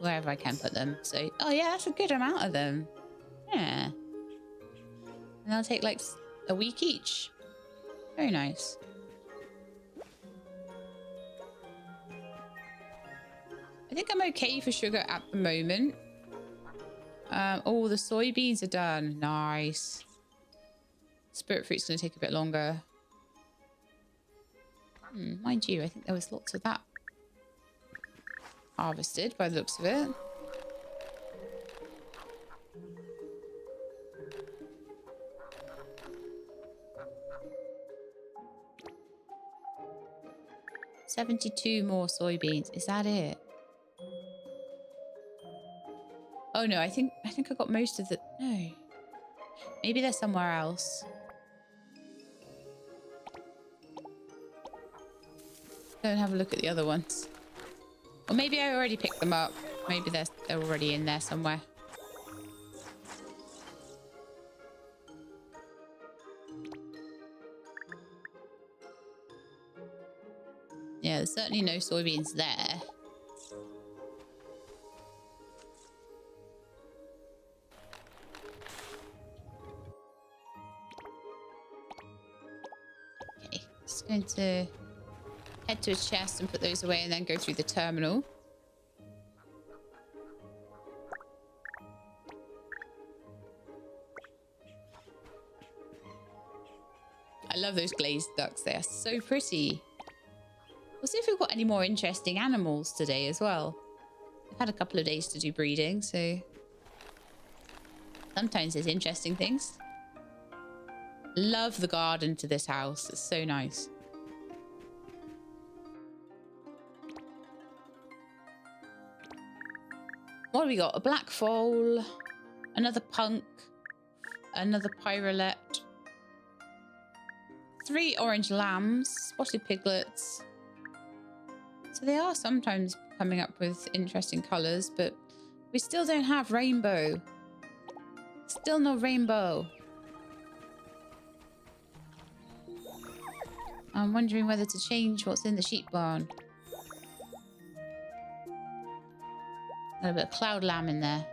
Wherever I can put them. So, oh yeah, that's a good amount of them. Yeah. And they'll take like a week each. Very nice. I think I'm okay for sugar at the moment. Oh, the soybeans are done. Nice. Spirit fruit's going to take a bit longer. Mind you, I think there was lots of that harvested by the looks of it. $72 more soybeans. Is that it? Oh no, I think I got most of the... No. Maybe they're somewhere else. Go and have a look at the other ones. Or maybe I already picked them up. Maybe they're already in there somewhere. Yeah, there's certainly no soybeans there. Going to head to a chest and put those away and then go through the terminal. I love those glazed ducks. They are so pretty. We'll see if we've got any more interesting animals today as well. I've had a couple of days to do breeding, so sometimes there's interesting things. Love the garden to this house. It's so nice. What have we got? A black foal, another punk, another pyrolet, 3 orange lambs, spotted piglets. So they are sometimes coming up with interesting colours, but we still don't have rainbow. Still no rainbow. I'm wondering whether to change what's in the sheep barn. A little bit of cloud lamb in there.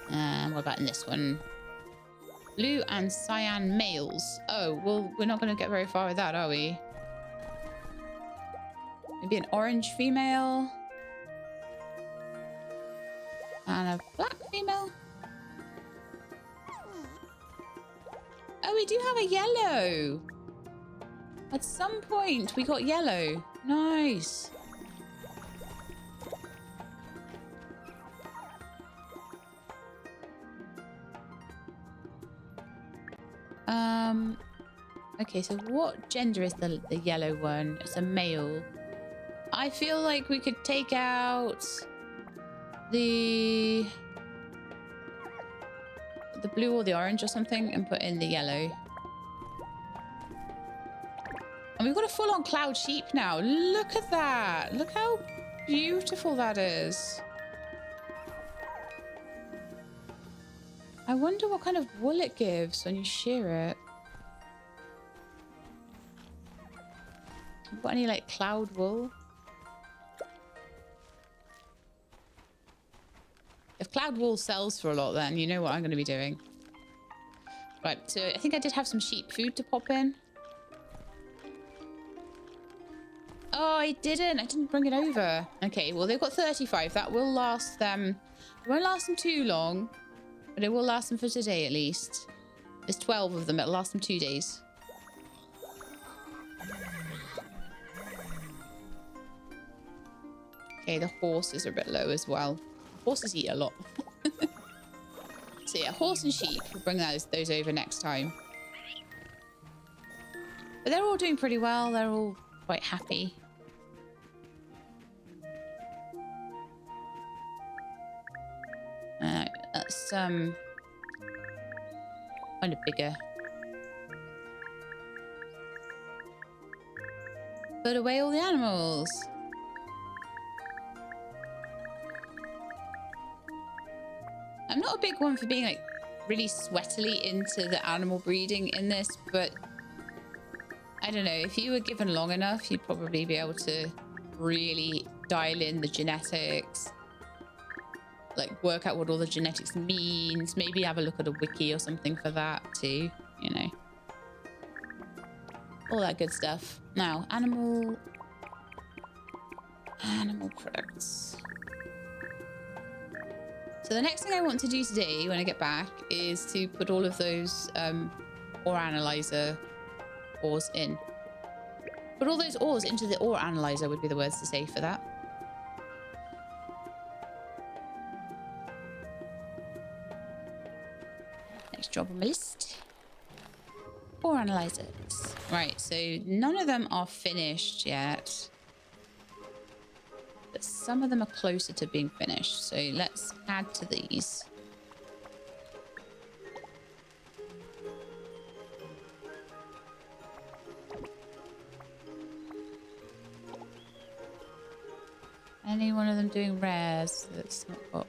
And what about in this one? Blue and cyan males. Oh, well, we're not going to get very far with that, are we? Maybe an orange female. And a black female. Oh, we do have a yellow. At some point, we got yellow. Nice. Okay, so what gender is the yellow one? It's a male. I feel like we could take out the blue or the orange or something and put in the yellow. And we've got a full-on cloud sheep now. Look at that. Look how beautiful that is. I wonder what kind of wool it gives when you shear it. Got any like cloud wool? If cloud wool sells for a lot, then you know what I'm going to be doing. Right, so I think I did have some sheep food to pop in. Oh, I didn't bring it over. Okay, well, they've got 35. That will last them. It won't last them too long, but it will last them for today at least. There's 12 of them. It'll last them 2 days. Okay, the horses are a bit low as well. Horses eat a lot. So yeah, horse and sheep. We'll bring those over next time. But they're all doing pretty well. They're all quite happy. That's kind of bigger. Put away all the animals. I'm not a big one for being like really sweatily into the animal breeding in this, but I don't know, if you were given long enough, you'd probably be able to really dial in the genetics, like work out what all the genetics means, maybe have a look at a wiki or something for that too, you know, all that good stuff. Now, animal products. So the next thing I want to do today when I get back is to put all of those ore analyzer ores in. Put all those ores into the ore analyzer would be the words to say for that. Next job on my list. Ore analyzers. Right, so none of them are finished yet. But some of them are closer to being finished. So let's add to these. Any one of them doing rares that's not got...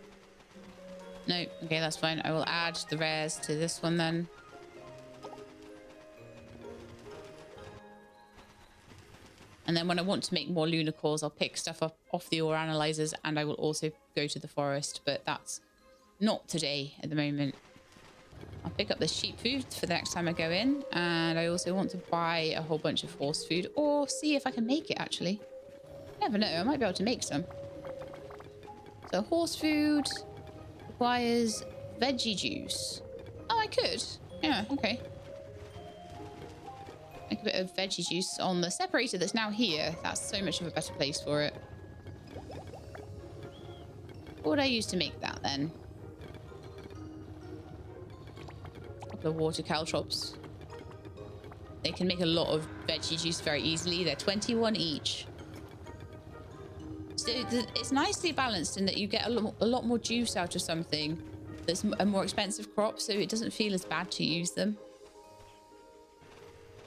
No, okay, that's fine. I will add the rares to this one then. And then when I want to make more lunar cores, I'll pick stuff up off the ore analyzers and I will also go to the forest, but that's not today at the moment. I'll pick up the sheep food for the next time I go in. And I also want to buy a whole bunch of horse food or see if I can make it actually. Never know, I might be able to make some. So horse food requires veggie juice. Oh, I could. Yeah, okay. Make a bit of veggie juice on the separator that's now here. That's so much of a better place for it. What would I use to make that then? A couple of water caltrops. They can make a lot of veggie juice very easily. They're 21 each. So it's nicely balanced in that you get a lot more juice out of something that's a more expensive crop, so it doesn't feel as bad to use them.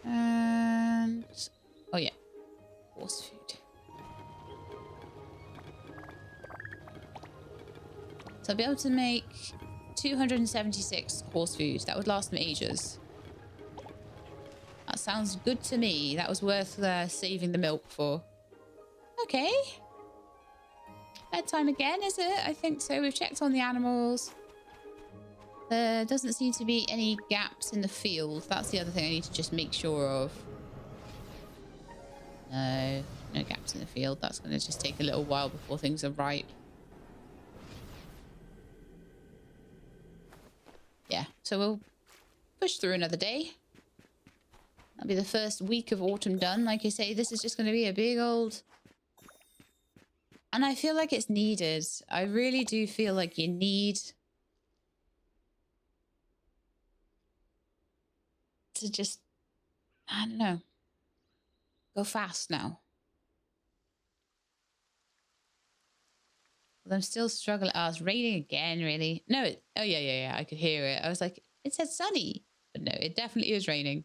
And oh yeah, horse food. So I'll be able to make 276 horse food. That would last me ages. That sounds good to me. That was worth saving the milk for. Okay. Bedtime again, is it? I think so. We've checked on the animals. There doesn't seem to be any gaps in the field. That's the other thing I need to just make sure of. No, no gaps in the field. That's going to just take a little while before things are ripe. Yeah, so we'll push through another day. That'll be the first week of autumn done. Like I say, this is just going to be a big old... And I feel like it's needed. I really do feel like you need to just, I don't know, go fast now. But I'm still struggling. Oh, it's raining again, really. No, oh yeah. I could hear it. I was like, it said sunny. But no, it definitely is raining.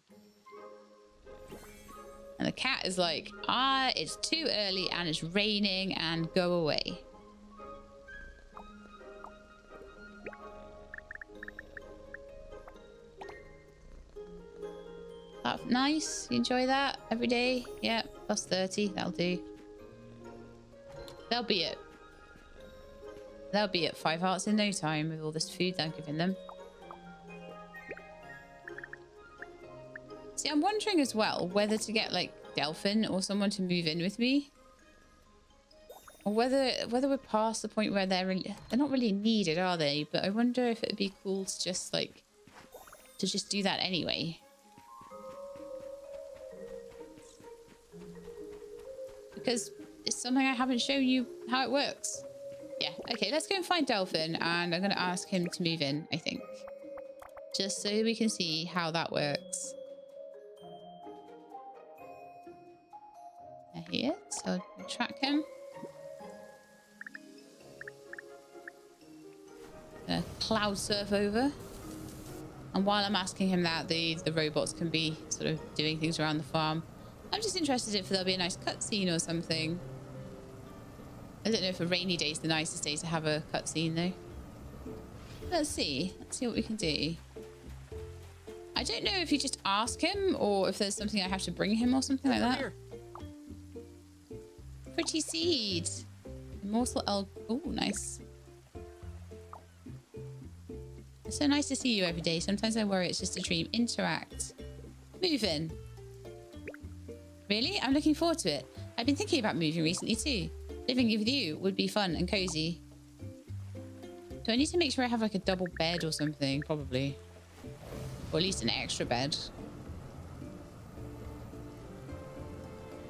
And the cat is like, it's too early and it's raining and go away. That's nice. You enjoy that every day? Yeah, plus 30. That'll do. They'll be it. They'll be at 5 hearts in no time with all this food I'm giving them. See, I'm wondering as well whether to get like Delphin or someone to move in with me, or whether we're past the point where they're not really needed, are they? But I wonder if it'd be cool to just do that anyway. Because it's something I haven't shown you how it works. Yeah, okay, let's go and find Delphin, and I'm going to ask him to move in, I think. Just so we can see how that works. There he is, so I'll track him. Gonna cloud surf over. And while I'm asking him that, the robots can be sort of doing things around the farm. I'm just interested if there'll be a nice cutscene or something. I don't know if a rainy day is the nicest day to have a cutscene though. Let's see what we can do. I don't know if you just ask him or if there's something I have to bring him or something like that. Pretty seed. Morsel elk. Oh, nice. It's so nice to see you every day. Sometimes I worry it's just a dream. Interact. Move in. Really? I'm looking forward to it. I've been thinking about moving recently too. Living with you would be fun and cozy. Do I need to make sure I have like a double bed or something? Probably. Or at least an extra bed.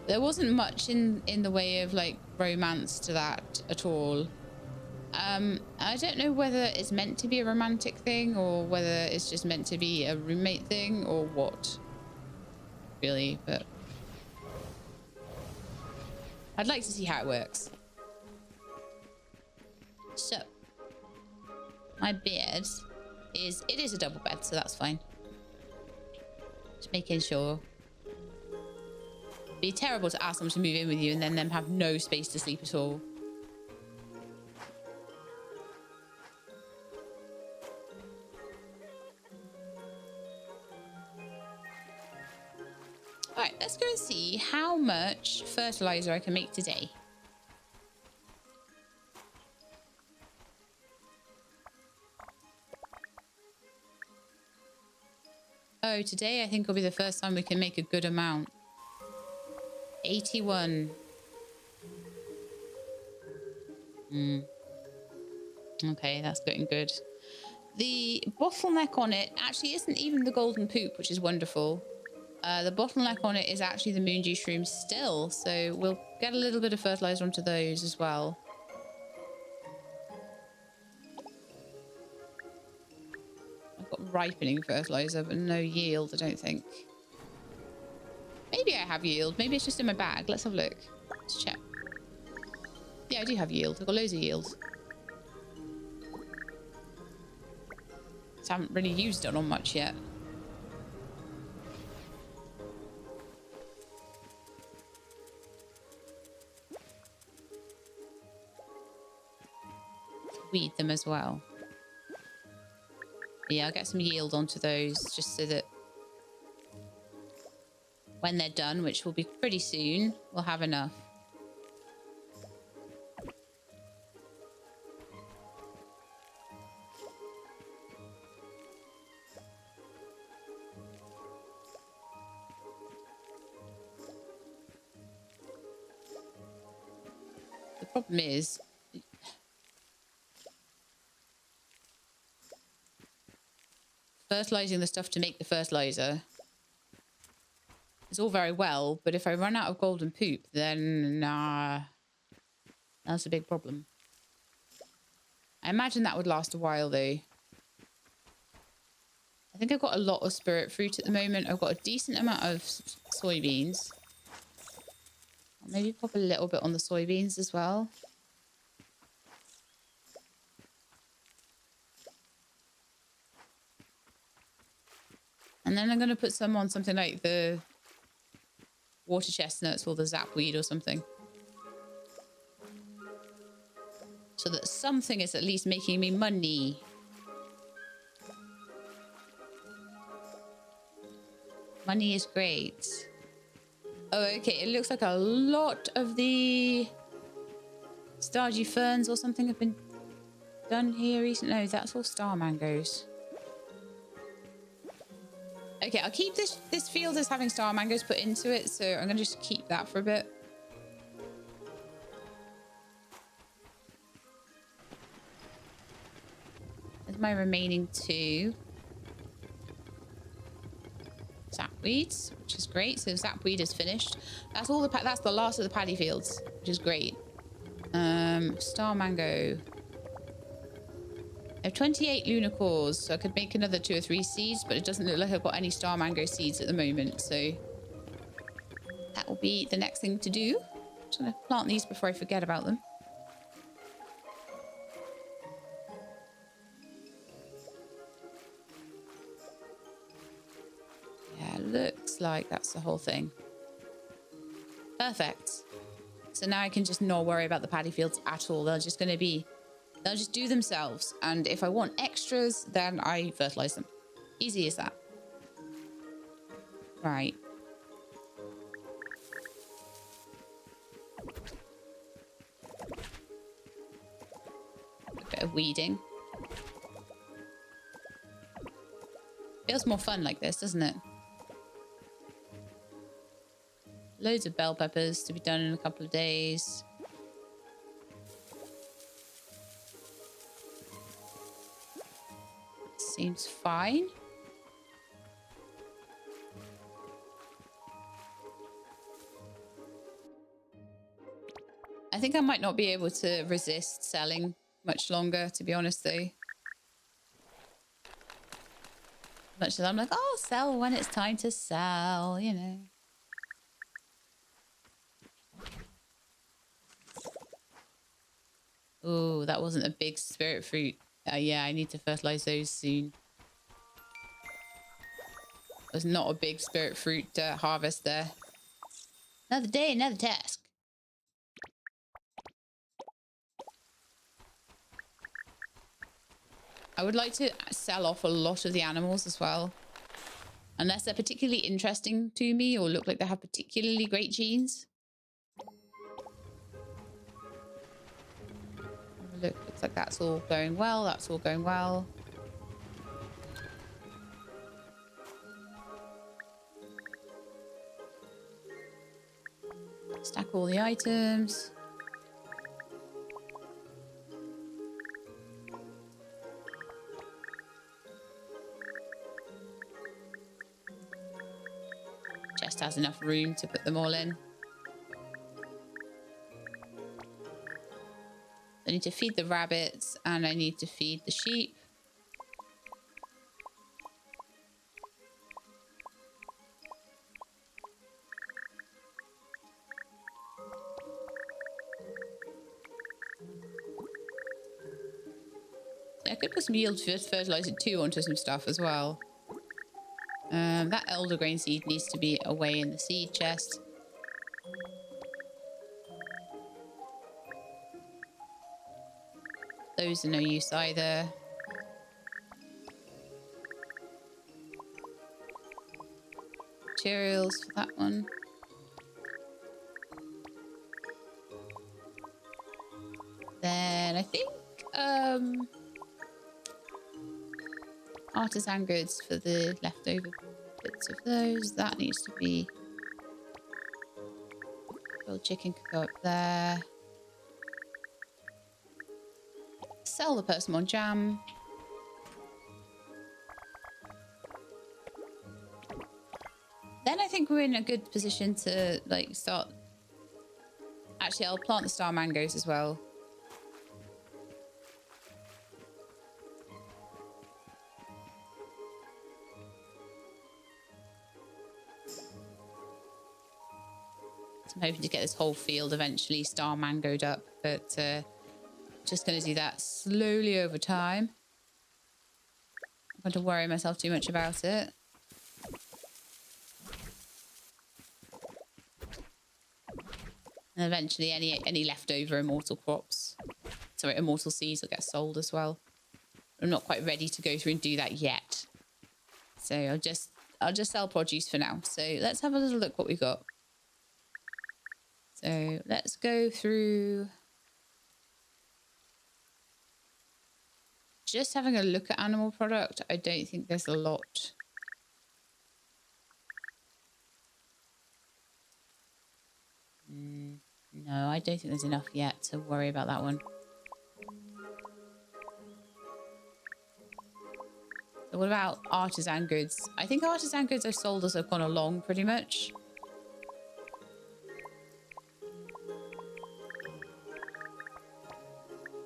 There wasn't much in the way of like romance to that at all. I don't know whether it's meant to be a romantic thing or whether it's just meant to be a roommate thing or what. Really, but I'd like to see how it works. So, my bed is a double bed, so that's fine. Just making sure. It'd be terrible to ask them to move in with you and then them have no space to sleep at all. Alright, let's go and see how much fertilizer I can make today. Oh, today I think will be the first time we can make a good amount. 81. Okay, that's getting good. The bottleneck on it actually isn't even the golden poop, which is wonderful. The bottleneck on it is actually the moon dew shrooms still, so we'll get a little bit of fertilizer onto those as well. I've got ripening fertilizer, but no yield, I don't think. Maybe I have yield. Maybe it's just in my bag. Let's have a look. Let's check. Yeah, I do have yield. I've got loads of yield. Just haven't really used it on much yet. Weed them as well. Yeah, I'll get some yield onto those just so that when they're done, which will be pretty soon, we'll have enough. The problem is fertilizing the stuff to make the fertilizer is all very well, but if I run out of golden poop, then that's a big problem. I imagine that would last a while though. I think I've got a lot of spirit fruit at the moment. I've got a decent amount of soybeans. I'll maybe pop a little bit on the soybeans as well. And then I'm going to put some on something like the water chestnuts or the zapweed or something. So that something is at least making me money. Money is great. Oh, okay. It looks like a lot of the stardew ferns or something have been done here recently. No, that's all star mangoes. Okay, I'll keep this field as having star mangoes put into it, so I'm going to just keep that for a bit. There's my remaining 2 zapweeds, which is great. So zapweed is finished. That's all that's the last of the paddy fields, which is great. Star mango. I have 28 lunar cores, so I could make another 2 or 3 seeds, but it doesn't look like I've got any star mango seeds at the moment, so that will be the next thing to do. I'm just going to plant these before I forget about them. Yeah, looks like that's the whole thing. Perfect. So now I can just not worry about the paddy fields at all. They're just going to be... They'll just do themselves. And if I want extras, then I fertilize them. Easy as that. Right. A bit of weeding. Feels more fun like this, doesn't it? Loads of bell peppers to be done in a couple of days. Seems fine. I think I might not be able to resist selling much longer, to be honest, though. Much as I'm like, oh, sell when it's time to sell, you know. Oh, that wasn't a big spirit fruit. Yeah, I need to fertilize those soon. There's not a big spirit fruit harvest there. Another day, another task. I would like to sell off a lot of the animals as well. Unless they're particularly interesting to me or look like they have particularly great genes. Looks like that's all going well. That's all going well. Stack all the items. Chest has enough room to put them all in. I need to feed the rabbits and I need to feed the sheep. I could put some yield fertilizer 2 onto some stuff as well. That elder grain seed needs to be away in the seed chest. Those are no use either. Materials for that one. Then I think artisan goods for the leftover bits of those. That needs to be... Grilled chicken could go up there. Sell the persimmon jam. Then I think we're in a good position to like start... Actually, I'll plant the star mangoes as well. I'm hoping to get this whole field eventually star mangoed up, but just going to do that slowly over time. I'm going to worry myself too much about it. And eventually any leftover immortal crops, sorry, immortal seeds will get sold as well. I'm not quite ready to go through and do that yet. So I'll just sell produce for now. So let's have a little look what we've got. So let's go through just having a look at animal product. I don't think there's a lot. No, I don't think there's enough yet to worry about that one. So what about artisan goods? I think artisan goods I've sold as I've gone along pretty much.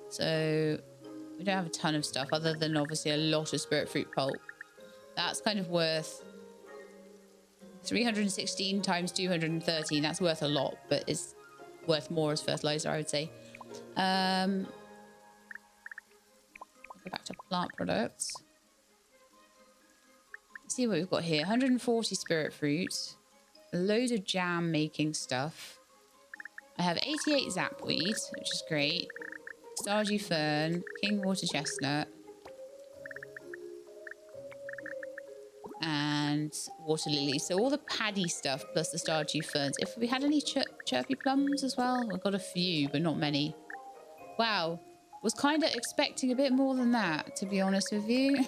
So we don't have a ton of stuff other than obviously a lot of spirit fruit pulp. That's kind of worth 316 times 213. That's worth a lot, but it's worth more as fertilizer, I would say. Go back to plant products. Let's see what we've got here. 140 spirit fruit, a load of jam making stuff. I have 88 zapweed, which is great. Stardew fern, king water chestnut, and water lily. So all the paddy stuff plus the stardew ferns. If we had any chirpy plums as well, I've got a few, but not many. Wow, was kind of expecting a bit more than that, to be honest with you.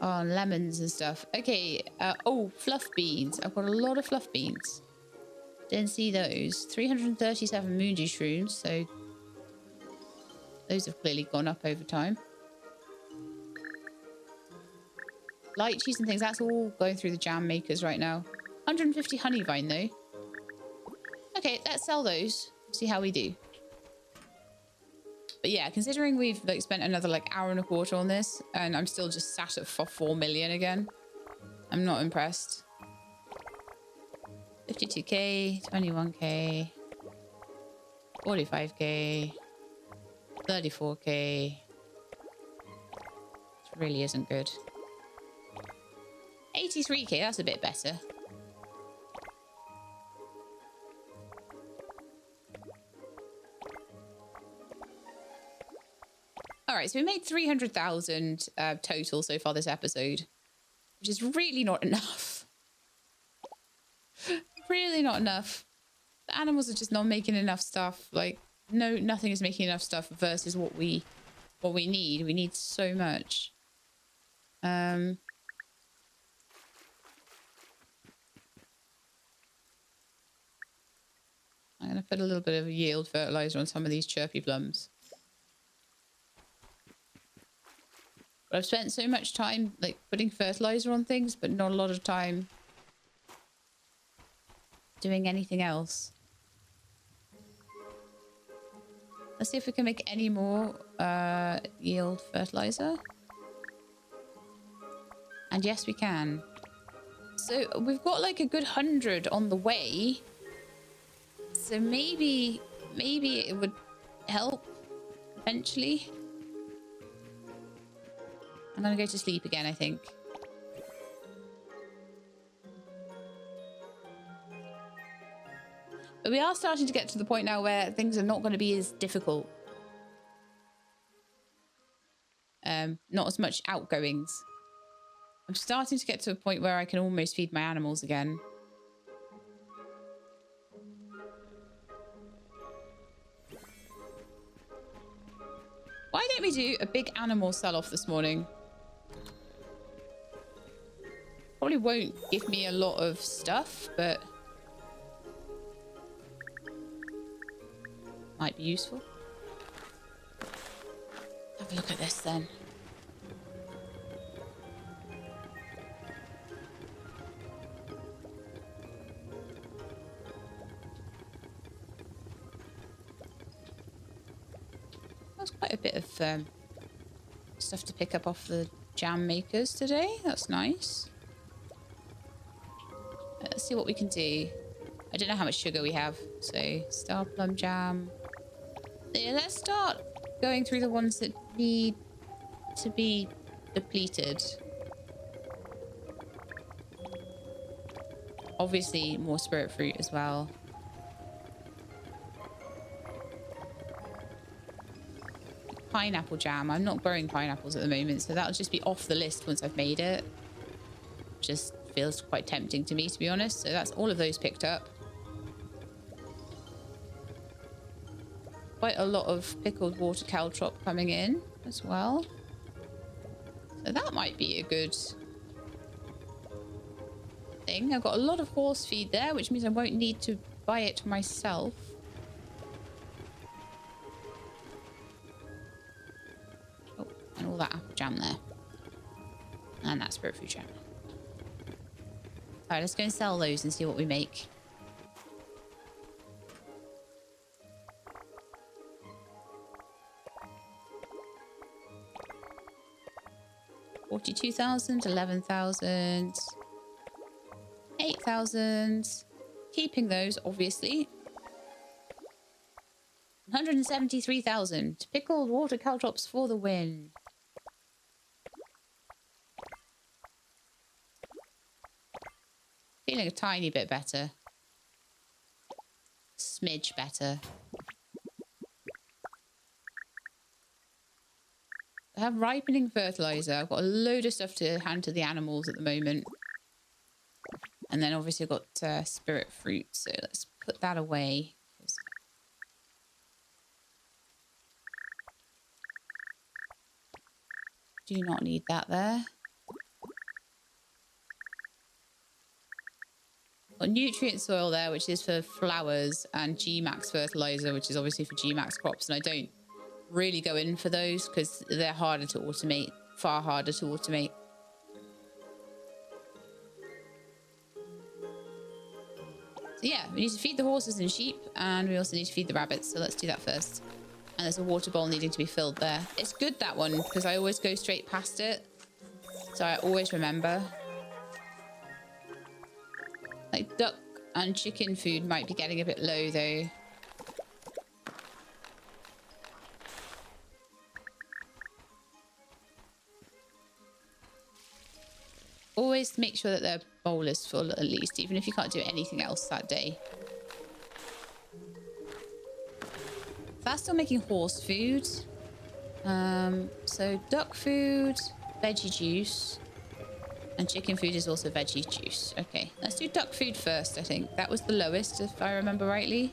Oh, lemons and stuff. Okay. Oh, fluff beans. I've got a lot of fluff beans. Didn't see those. 337 moondew shrooms, so those have clearly gone up over time. Light cheese and things, that's all going through the jam makers right now. 150 honey vine though. Okay, let's sell those. See how we do. But yeah, considering we've like spent another like hour and a quarter on this and I'm still just sat at 4 million again, I'm not impressed. 52k, 21k, 45k, 34k. It really isn't good. 83k, that's a bit better. All right, so we made 300,000 total so far this episode, which is really not enough. Really not enough. The animals are just not making enough stuff. Like, no, nothing is making enough stuff versus what we need. We need so much. put a little bit of yield fertilizer on some of these chirpy plums. But I've spent so much time like putting fertilizer on things, but not a lot of time doing anything else. Let's see if we can make any more yield fertilizer. And yes, we can. So we've got like a good 100 on the way. So maybe it would help eventually. I'm gonna go to sleep again, I think. But we are starting to get to the point now where things are not going to be as difficult. Not as much outgoings. I'm starting to get to a point where I can almost feed my animals again. Why don't we do a big animal sell-off this morning? Probably won't give me a lot of stuff, but might be useful. Have a look at this then. That's quite a bit of stuff to pick up off the jam makers today. That's nice. Let's see what we can do. I don't know how much sugar we have. So, star plum jam. Yeah, let's start going through the ones that need to be depleted. Obviously, more spirit fruit as well. Pineapple jam. I'm not growing pineapples at the moment, so that'll just be off the list once I've made it. Just feels quite tempting to me, to be honest. So that's all of those picked up. Quite a lot of pickled water caltrop coming in as well. So that might be a good thing. I've got a lot of horse feed there, which means I won't need to buy it myself. Oh, and all that apple jam there. And that spirit fruit jam. Alright, let's go and sell those and see what we make. $42,000, $11,000, $8,000. Keeping those, obviously. $173,000. Pickled water caltrops for the win. Feeling a tiny bit better. Smidge better. I have ripening fertilizer. I've got a load of stuff to hand to the animals at the moment. And then obviously I've got spirit fruit. So let's put that away. Do not need that there. Got nutrient soil there, which is for flowers, and G-Max fertilizer, which is obviously for G-Max crops. And I don't really go in for those because they're harder to automate, far harder to automate. So yeah, we need to feed the horses and sheep, and we also need to feed the rabbits. So let's do that first. And there's a water bowl needing to be filled there. It's good, that one, because I always go straight past it. So I always remember. Like duck and chicken food might be getting a bit low though. Always make sure that their bowl is full at least, even if you can't do anything else that day. That's still making horse food. So duck food, veggie juice, and chicken food is also veggie juice. Okay, let's do duck food first, I think. That was the lowest, if I remember rightly.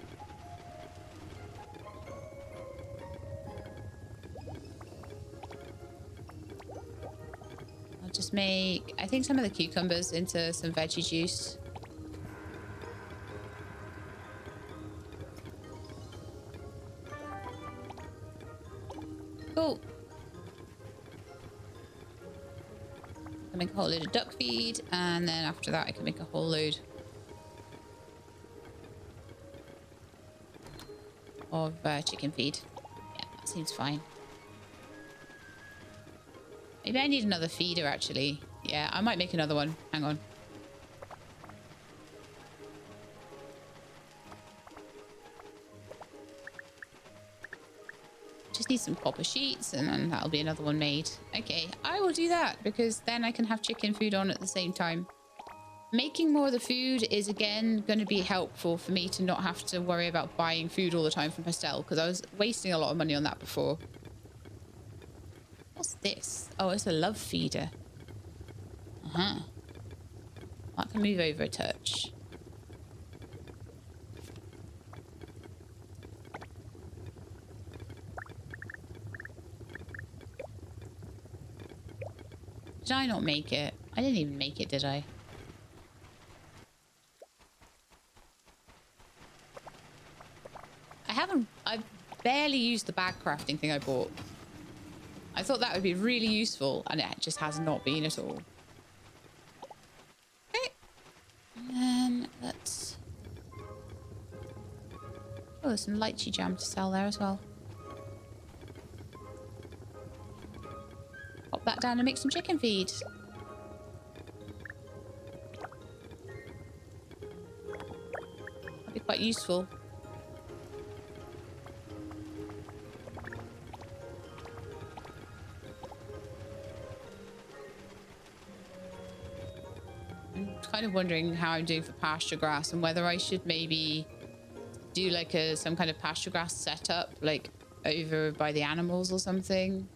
I'll just make, I think, some of the cucumbers into some veggie juice. Cool. I can make a whole load of duck feed, and then after that I can make a whole load of chicken feed. Yeah, that seems fine. Maybe I need another feeder, actually. Yeah, I might make another one. Hang on. Just need some copper sheets, and then that'll be another one made. Okay, I will do that, because then I can have chicken food on at the same time. Making more of the food is, again, going to be helpful for me to not have to worry about buying food all the time from Pastel, because I was wasting a lot of money on that before. What's this? Oh, it's a love feeder. Uh-huh. I can move over a touch. Did I not make it? I didn't even make it, did I? I've barely used the bag crafting thing I bought. I thought that would be really useful, and it just has not been at all. Okay. And then let's... Oh, there's some lychee jam to sell there as well. Pop that down and make some chicken feed. That'd be quite useful. Kind of wondering how I'm doing for pasture grass, and whether I should maybe do like some kind of pasture grass setup, like over by the animals or something.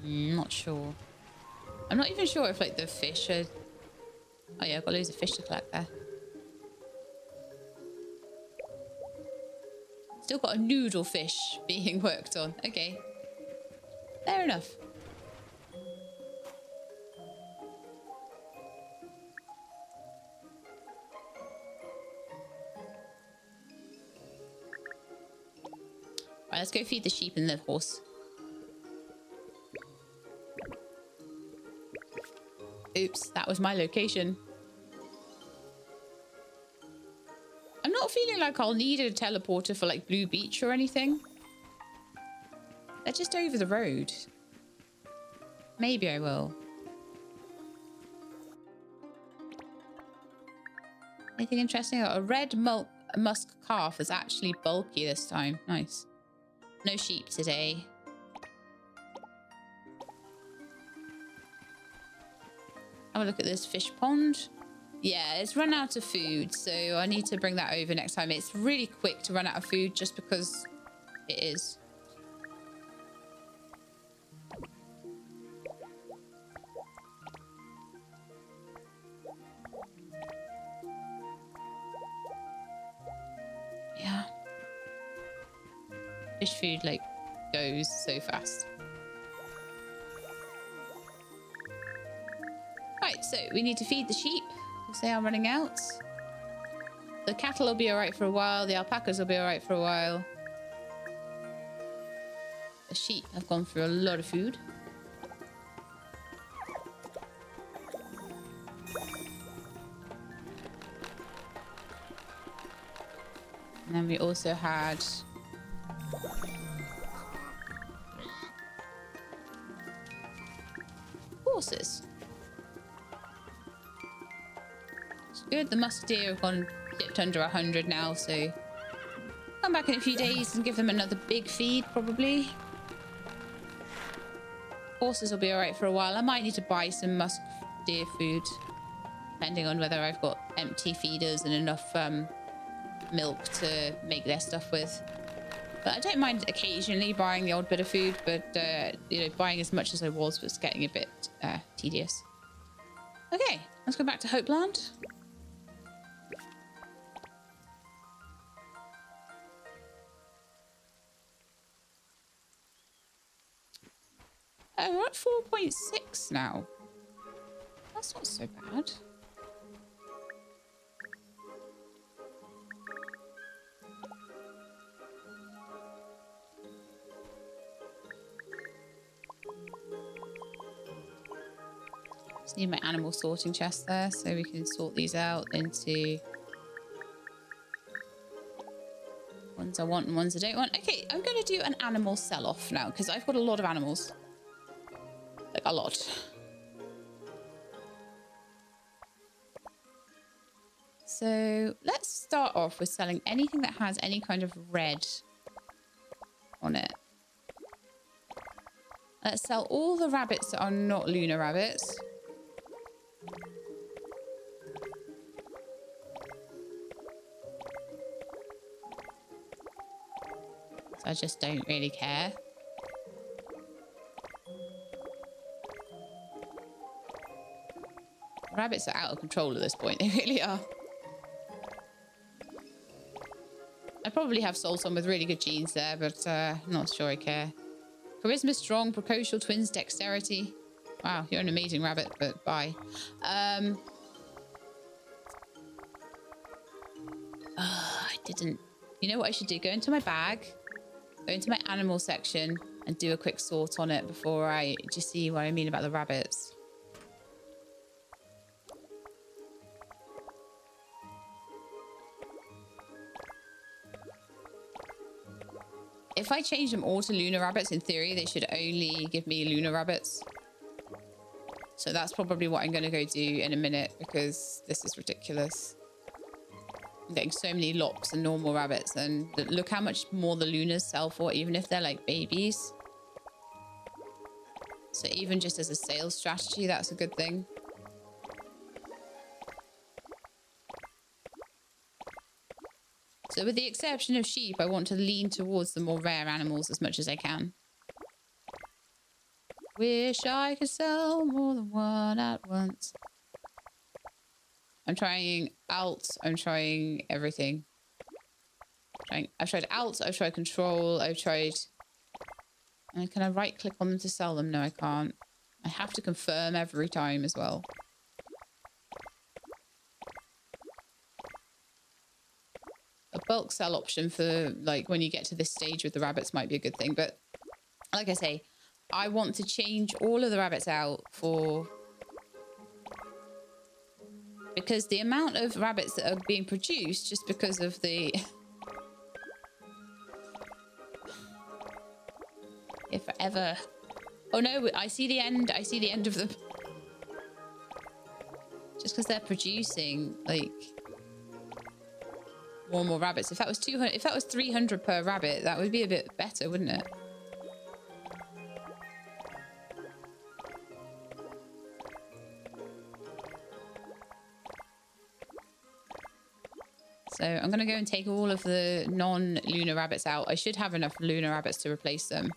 Not sure. I'm not even sure if like the fish are... Oh yeah, I've got loads of fish to collect there. Still got a noodle fish being worked on. Okay. Fair enough. Right, let's go feed the sheep and the horse. Oops, that was my location. I'm not feeling like I'll need a teleporter for like Blue Beach or anything. They're just over the road. Maybe I will. Anything interesting? A red musk calf is actually bulky this time. Nice. No sheep today. Have a look at this fish pond. Yeah, it's run out of food, so I need to bring that over next time. It's really quick to run out of food just because it is. Yeah. Fish food, like, goes so fast. Right, so we need to feed the sheep because they are running out. The cattle will be all right for a while. The alpacas will be all right for a while. The sheep have gone through a lot of food. And then we also had horses. It's good. The musk deer have gone dipped under 100 now, so come back in a few days and give them another big feed, probably. Horses will be all right for a while. I might need to buy some musk deer food, depending on whether I've got empty feeders and enough milk to make their stuff with. But I don't mind occasionally buying the odd bit of food, but you know, buying as much as I was getting a bit tedious. Okay, let's go back to Hopeland. We're at 4.6 now. That's not so bad. Just need my animal sorting chest there so we can sort these out into ones I want and ones I don't want. Okay, I'm going to do an animal sell-off now because I've got a lot of animals. Like a lot. So let's start off with selling anything that has any kind of red on it. Let's sell all the rabbits that are not lunar rabbits. So I just don't really care. Rabbits are out of control at this point. They really are. I probably have sold some with really good genes there, but not sure I care. Charisma strong, precocial twins, dexterity. Wow, you're an amazing rabbit, but bye. I didn't. You know what I should do? Go into my bag, go into my animal section, and do a quick sort on it before I just see what I mean about the rabbits. If I change them all to lunar rabbits, in theory, they should only give me lunar rabbits. So that's probably what I'm going to go do in a minute because this is ridiculous. I'm getting so many lops and normal rabbits, and look how much more the lunars sell for, even if they're like babies. So even just as a sales strategy, that's a good thing. So with the exception of sheep, I want to lean towards the more rare animals as much as I can. Wish I could sell more than one at once. I'm trying alt. I'm trying everything. I've tried alt. I've tried control. I've tried... And can I right click on them to sell them? No, I can't. I have to confirm every time as well. A bulk sell option for like when you get to this stage with the rabbits might be a good thing. But like I say, I want to change all of the rabbits out for... Because the amount of rabbits that are being produced just because of the... If ever... Oh no, I see the end. I see the end of them. Just because they're producing, like... more and more rabbits. If that was 200, if that was 300 per rabbit, that would be a bit better, wouldn't it? So I'm going to go and take all of the non-lunar rabbits out. I should have enough lunar rabbits to replace them.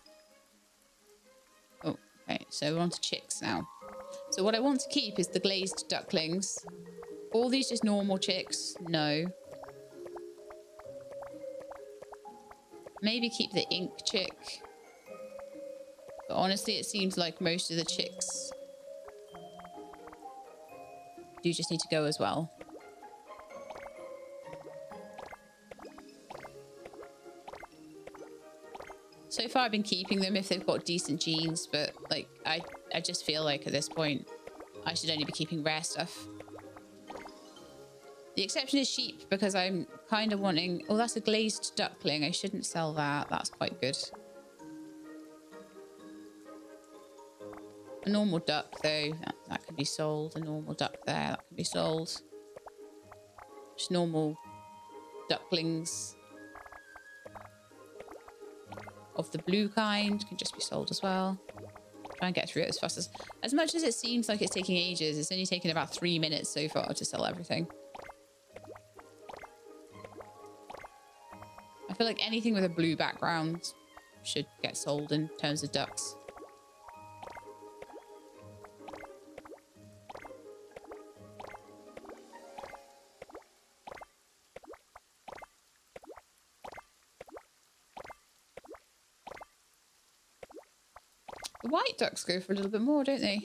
Oh, okay. So we're on to chicks now. So what I want to keep is the glazed ducklings. All these just normal chicks? No. Maybe keep the ink chick. But honestly, it seems like most of the chicks do just need to go as well. So far, I've been keeping them if they've got decent genes, but like I just feel like at this point, I should only be keeping rare stuff. The exception is sheep, because I'm kind of wanting... Oh, that's a glazed duckling. I shouldn't sell that. That's quite good. A normal duck, though. That can be sold. A normal duck there. That can be sold. Just normal ducklings of the blue kind can just be sold as well. Try and get through it as fast as... As much as it seems like it's taking ages, it's only taken about 3 minutes so far to sell everything. I feel like anything with a blue background should get sold in terms of ducks. The white ducks go for a little bit more, don't they?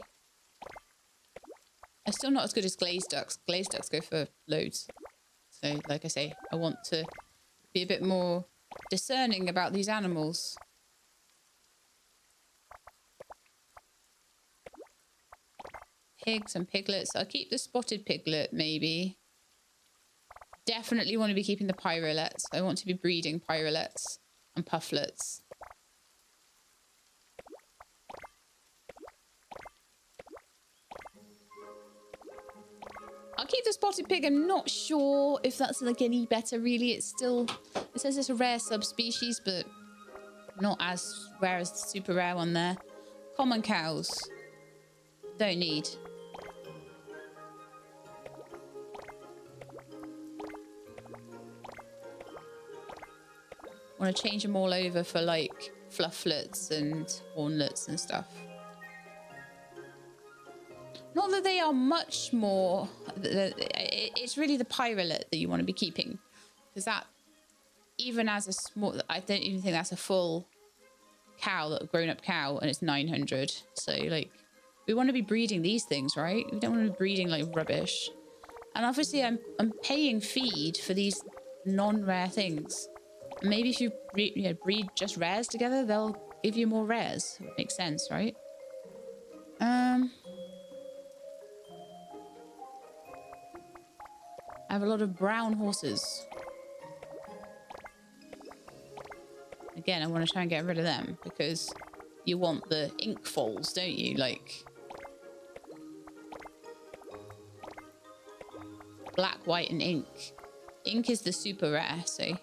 They're still not as good as glazed ducks. Glazed ducks go for loads. So, like I say, I want to be a bit more discerning about these animals. pigs and piglets. I'll keep the spotted piglet, maybe. Definitely want to be keeping the pyrolets. I want to be breeding pyrolets and pufflets. I'll keep the spotted pig. I'm not sure if that's like any better, really. It's still, it says it's a rare subspecies, but not as rare as the super rare one there. Common cows. Don't need. Want to change them all over for like flufflets and hornlets and stuff. Not that they are much more. It's really the pyrolet that you want to be keeping, because that, even as a small, I don't even think that's a full cow, that grown-up cow, and it's 900. So like, we want to be breeding these things, right? We don't want to be breeding like rubbish. And obviously, I'm paying feed for these non-rare things. And maybe if you breed just rares together, they'll give you more rares. It makes sense, right? I have a lot of brown horses. Again, I want to try and get rid of them because you want the ink foals, don't you? Like black, white, and ink. Ink is the super rare, so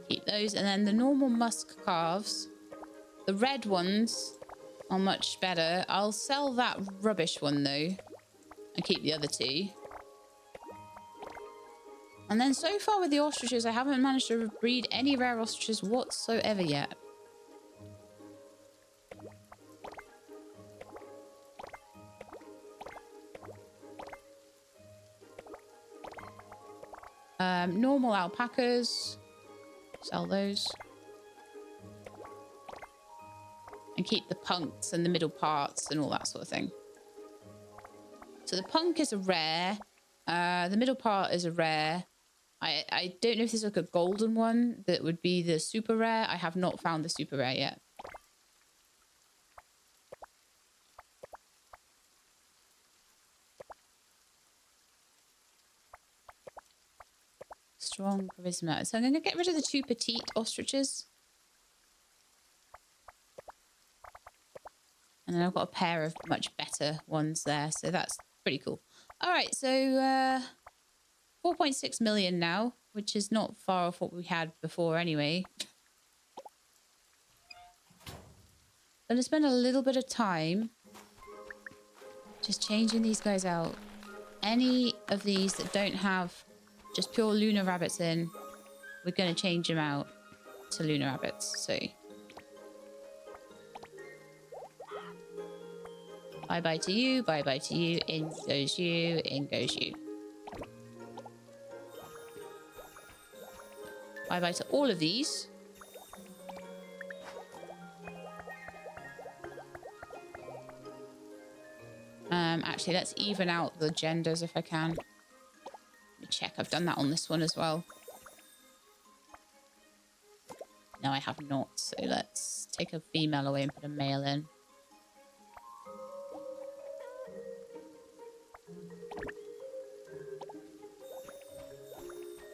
keep those. And then the normal musk calves, the red ones are much better. I'll sell that rubbish one though and keep the other two. And then so far with the ostriches, I haven't managed to breed any rare ostriches whatsoever yet. Normal alpacas, sell those. And keep the punks and the middle parts and all that sort of thing. So the punk is a rare. The middle part is a rare. I don't know if there's like a golden one that would be the super rare. I have not found the super rare yet. Strong charisma. So I'm going to get rid of the two petite ostriches. And then I've got a pair of much better ones there. So that's pretty cool. All right, so 4.6 million now, which is not far off what we had before anyway. I'm going to spend a little bit of time just changing these guys out. Any of these that don't have just pure lunar rabbits in, we're going to change them out to lunar rabbits. So bye-bye to you, bye-bye to you, in goes you, in goes you. Bye-bye to all of these. Actually, let's even out the genders if I can. Let me check. I've done that on this one as well. No, I have not. So let's take a female away and put a male in.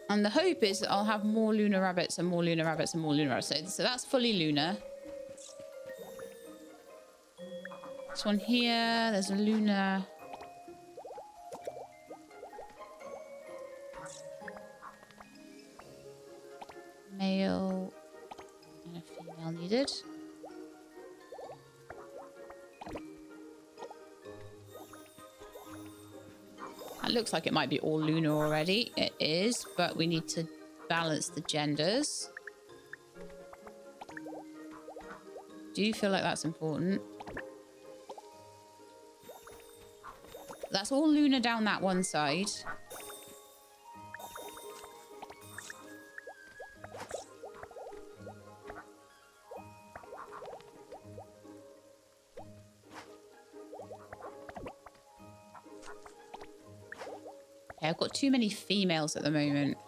And the hope is that I'll have more lunar rabbits and more lunar rabbits and more lunar rabbits. So that's fully lunar. This one here, there's a lunar. Male and a female needed. That looks like it might be all lunar already. It is, but we need to balance the genders. Do you feel like that's important? That's all lunar down that one side. Okay, I've got too many females at the moment.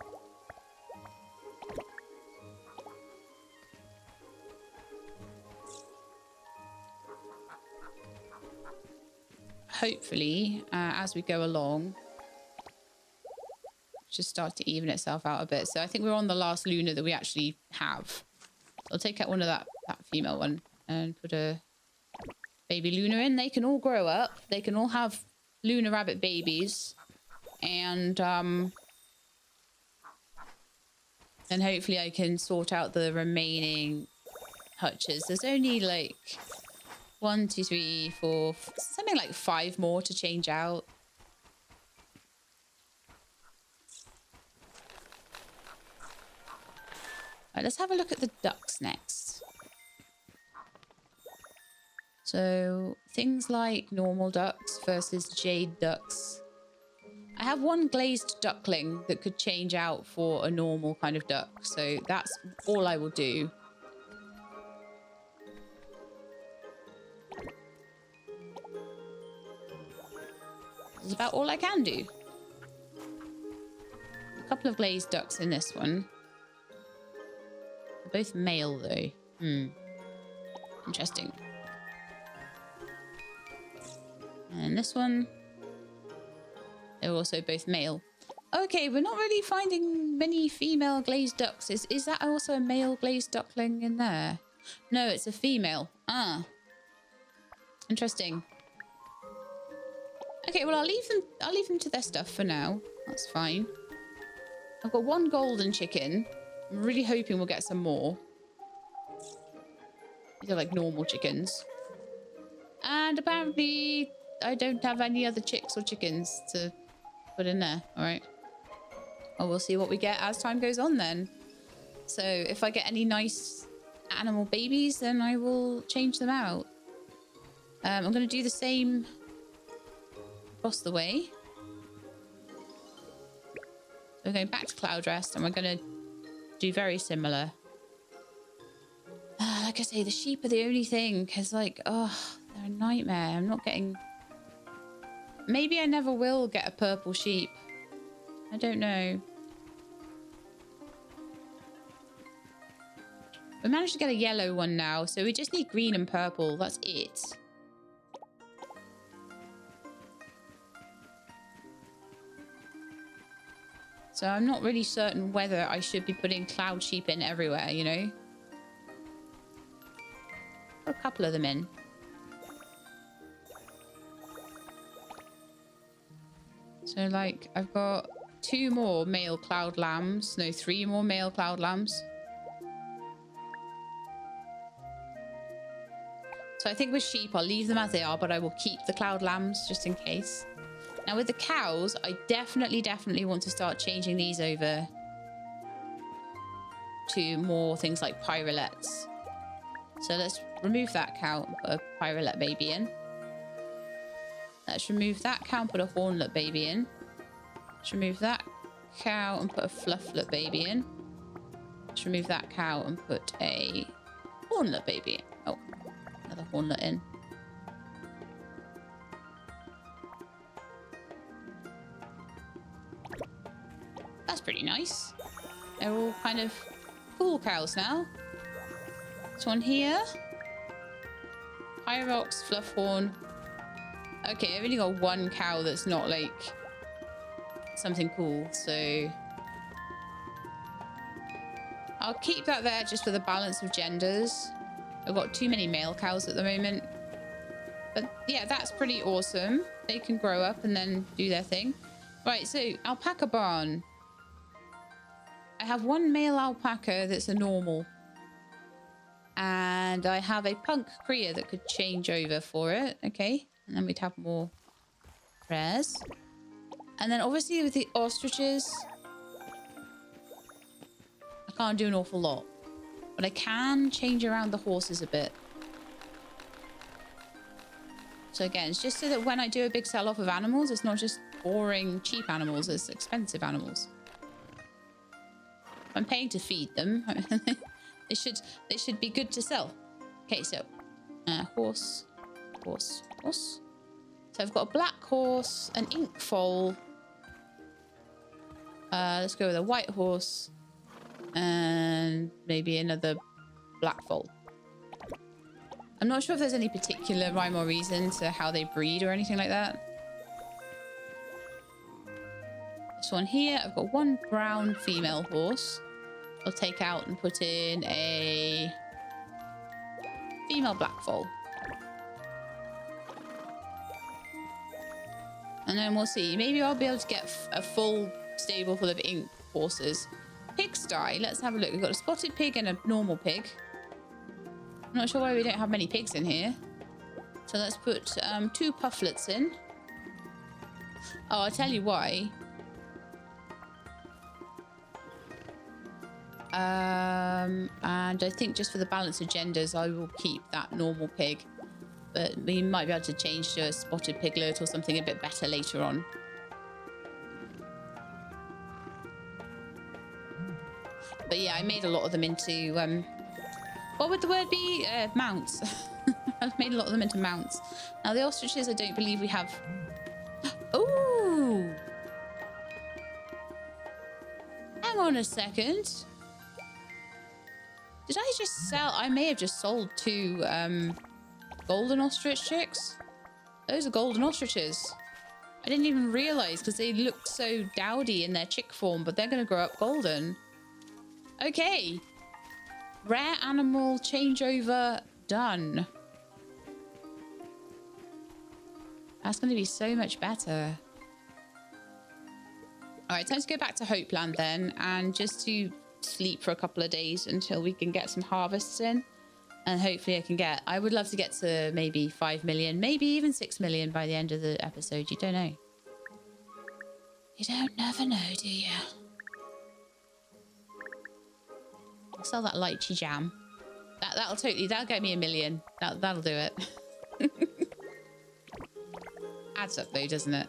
hopefully, as we go along, just start to even itself out a bit. So I think we're on the last Luna that we actually have. I'll take out one of that female one and put a baby Luna in. They can all grow up. They can all have Luna rabbit babies. And then hopefully I can sort out the remaining hutches. There's only like 1, 2, 3, 4, something like 5 more to change out. All right, let's have a look at the ducks next. So things like normal ducks versus jade ducks. I have one glazed duckling that could change out for a normal kind of duck. So that's all I will do. That's about all I can do. A couple of glazed ducks in this one. They're both male though. Interesting. And this one, they're also both male. Okay, we're not really finding many female glazed ducks. Is that also a male glazed duckling in there? No, it's a female. Ah. Interesting. Okay, well I'll leave them to their stuff for now. That's fine. I've got one golden chicken. I'm really hoping we'll get some more. These are like normal chickens. And apparently I don't have any other chicks or chickens to put in there. All right. Well, we'll see what we get as time goes on then. So if I get any nice animal babies, then I will change them out. I'm going to do the same across the way. So we're going back to Cloud Rest and we're going to do very similar. Like I say, the sheep are the only thing because like, oh, they're a nightmare. I'm not getting... Maybe I never will get a purple sheep. I don't know. We managed to get a yellow one now, so we just need green and purple. That's it. So I'm not really certain whether I should be putting cloud sheep in everywhere, you know? Put a couple of them in. So, like, I've got 2 more male cloud lambs. No, 3 more male cloud lambs. So I think with sheep, I'll leave them as they are, but I will keep the cloud lambs just in case. Now, with the cows, I definitely want to start changing these over to more things like pyrolets. So let's remove that cow and put a pyrolet baby in. Let's remove that cow and put a hornlet baby in. Let's remove that cow and put a flufflet baby in. Let's remove that cow and put a hornlet baby in. Oh, another hornlet in. That's pretty nice. They're all kind of cool cows now. This one here. Pyrox, Fluffhorn. Okay, I've only got 1 cow that's not like something cool, so I'll keep that there just for the balance of genders. I've got too many male cows at the moment. But yeah, that's pretty awesome. They can grow up and then do their thing. Right, so alpaca barn. I have 1 male alpaca that's a normal. And I have a punk cria that could change over for it. Okay. And then we'd have more rares. And then obviously with the ostriches, I can't do an awful lot. But I can change around the horses a bit. So again, it's just so that when I do a big sell-off of animals, it's not just boring, cheap animals. It's expensive animals. I'm paying to feed them. They should be good to sell. Okay, so horse. So I've got a black horse, an ink foal. Let's go with a white horse and maybe another black foal. I'm not sure if there's any particular rhyme or reason to how they breed or anything like that. This one here, I've got one brown female horse. I'll take out and put in a female black foal. And then we'll see. Maybe I'll be able to get a full stable full of ink horses. Pigsty. Let's have a look. We've got a spotted pig and a normal pig. I'm not sure why we don't have many pigs in here. So let's put 2 pufflets in. Oh, I'll tell you why. And I think just for the balance of genders, I will keep that normal pig. But we might be able to change to a spotted piglet or something a bit better later on. But yeah, I made a lot of them into, what would the word be? Mounts. I've made a lot of them into mounts. Now the ostriches, I don't believe we have. Ooh! Hang on a second. Did I just sell? I may have just sold 2 golden ostrich chicks. Those are golden ostriches. I didn't even realize because they looked so dowdy in their chick form, but they're going to grow up golden. Okay. Rare animal changeover done. That's going to be so much better. All right, time to go back to Hopeland then, and just to sleep for a couple of days until we can get some harvests in. And hopefully I would love to get to maybe 5 million, maybe even 6 million by the end of the episode. You don't know. You don't never know, do you? I'll sell that lychee jam. That'll get me 1 million. That'll do it. Adds up though, doesn't it?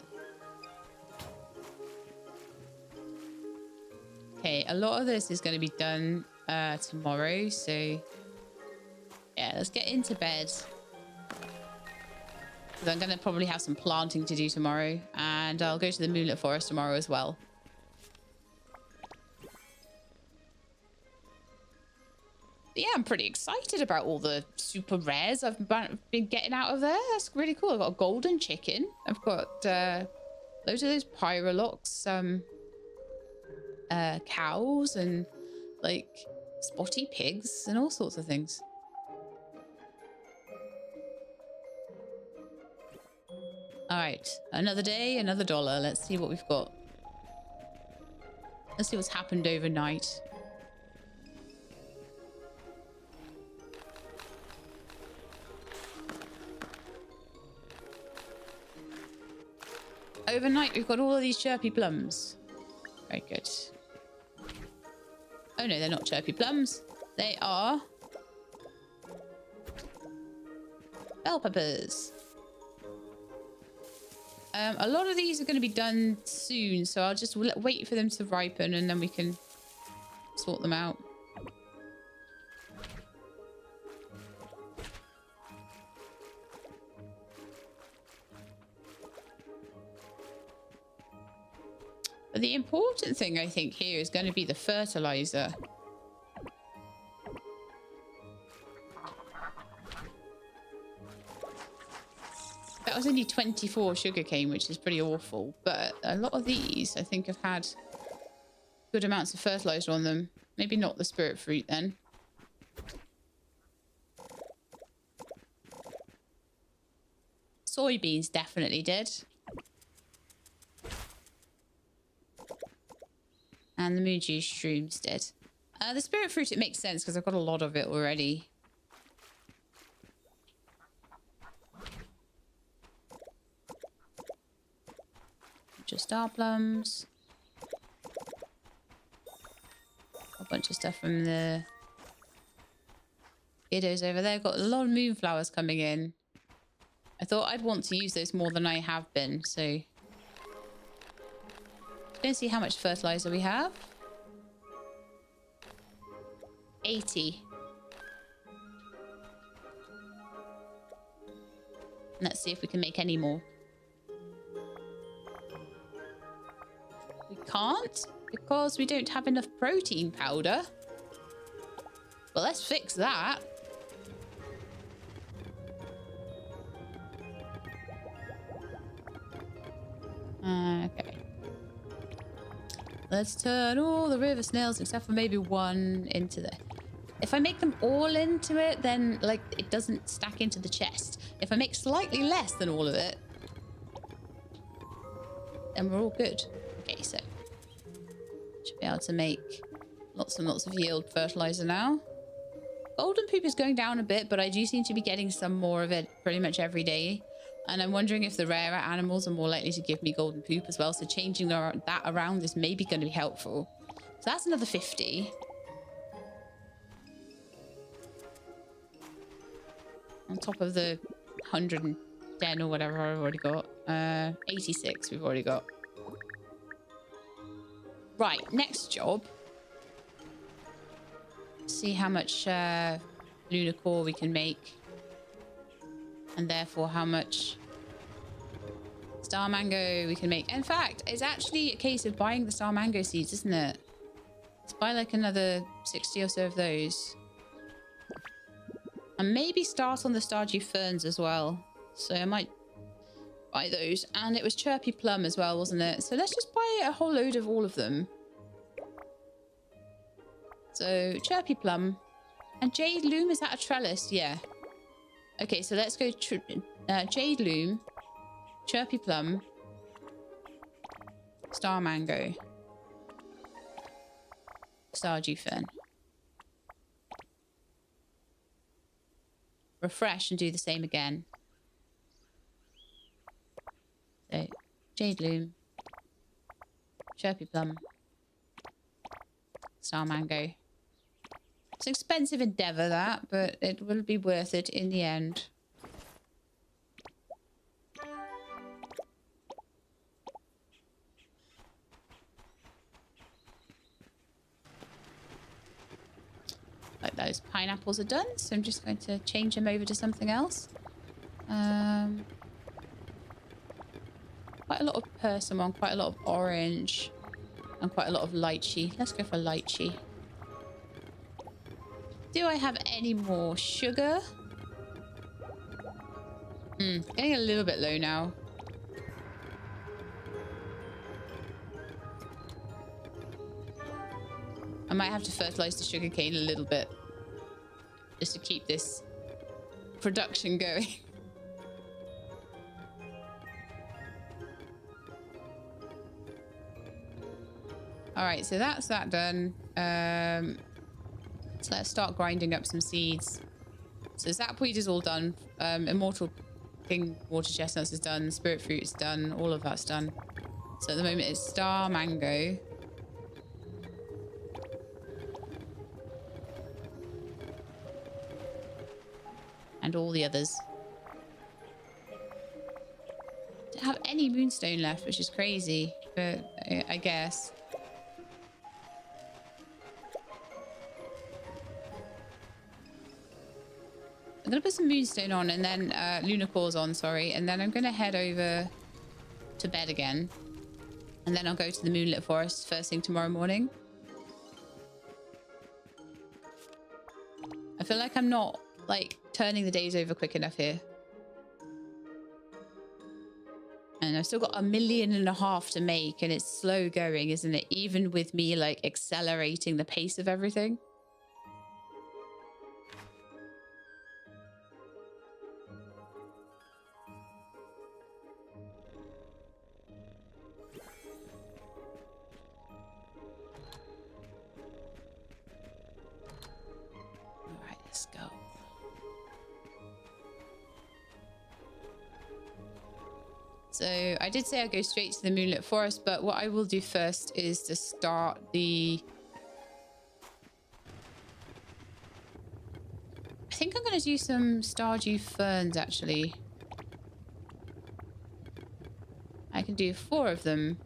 Okay, a lot of this is going to be done tomorrow, so yeah, let's get into bed. Because I'm going to probably have some planting to do tomorrow, and I'll go to the Moonlit Forest tomorrow as well. But yeah, I'm pretty excited about all the super rares I've been getting out of there. That's really cool. I've got a golden chicken. I've got loads of those pyrolox, cows, and like spotty pigs and all sorts of things. All right, another day, another dollar. Let's see what we've got. Let's see what's happened overnight. Overnight, we've got all of these chirpy plums. Very good. Oh no, they're not chirpy plums. They are bell peppers. A lot of these are going to be done soon, so I'll just wait for them to ripen and then we can sort them out. But the important thing, I think, here is going to be the fertilizer. That was only 24 sugarcane, which is pretty awful. But a lot of these, I think, have had good amounts of fertilizer on them. Maybe not the spirit fruit, then. Soybeans definitely did. And the moon juice shrooms did. The spirit fruit, it makes sense because I've got a lot of it already. Just star plums. A bunch of stuff from the kiddos over there. Got a lot of moonflowers coming in. I thought I'd want to use those more than I have been, so... Let's see how much fertilizer we have. 80. Let's see if we can make any more. We can't because we don't have enough protein powder. Well, let's fix that. Let's turn all the river snails, except for maybe one, into the... If I make them all into it, then, like, it doesn't stack into the chest. If I make slightly less than all of it, then we're all good. Okay, so... should be able to make lots and lots of yield fertilizer now. Golden poop is going down a bit, but I do seem to be getting some more of it pretty much every day. And I'm wondering if the rarer animals are more likely to give me golden poop as well. So changing that around is maybe going to be helpful. So that's another 50. On top of the 110 or whatever I've already got. 86 we've already got. Right, next job. See how much lunar core we can make. And therefore how much star mango we can make. In fact, it's actually a case of buying the star mango seeds, isn't it? Let's buy like another 60 or so of those. And maybe start on the stardew ferns as well. So I might buy those. And it was chirpy plum as well, wasn't it? So let's just buy a whole load of all of them. So chirpy plum. And jade loom, is that a trellis? Yeah. Okay, so let's go jade loom, chirpy plum, star mango, stardew fern. Refresh and do the same again. So jade loom, chirpy plum, star mango. It's an expensive endeavour, that, but it will be worth it in the end. Like those pineapples are done, so I'm just going to change them over to something else. Quite a lot of persimmon, quite a lot of orange, and quite a lot of lychee. Let's go for lychee. Do I have any more sugar? Getting a little bit low now. I might have to fertilize the sugarcane a little bit just to keep this production going. All right, so that's that done. So let's start grinding up some seeds. So zapweed is all done. Immortal King water chestnuts is done. Spirit fruit is done. All of that's done. So at the moment it's star mango. And all the others. Don't have any moonstone left, which is crazy, but I guess. I'm gonna put some moonstone on and then lunar cores on, sorry, and then I'm gonna head over to bed again, and then I'll go to the Moonlit Forest first thing tomorrow morning. I feel like I'm not like turning the days over quick enough here, and I've still got 1.5 million to make, and it's slow going, isn't it? Even with me like accelerating the pace of everything. Let's go. So I did say I'd go straight to the Moonlit Forest, but what I will do first is to start the... I think I'm going to do some stardew ferns, actually. I can do 4 of them.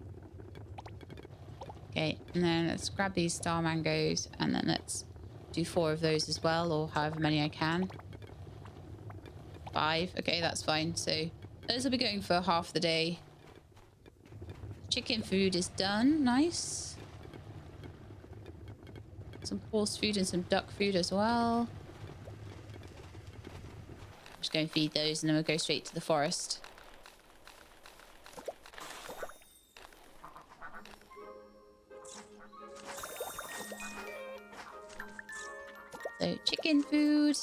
Okay, and then let's grab these star mangoes, and then let's do 4 of those as well, or however many I can. 5. Okay, that's fine. So those will be going for half the day. Chicken food is done. Nice. Some horse food and some duck food as well. Just go and feed those, and then we'll go straight to the forest. So chicken food,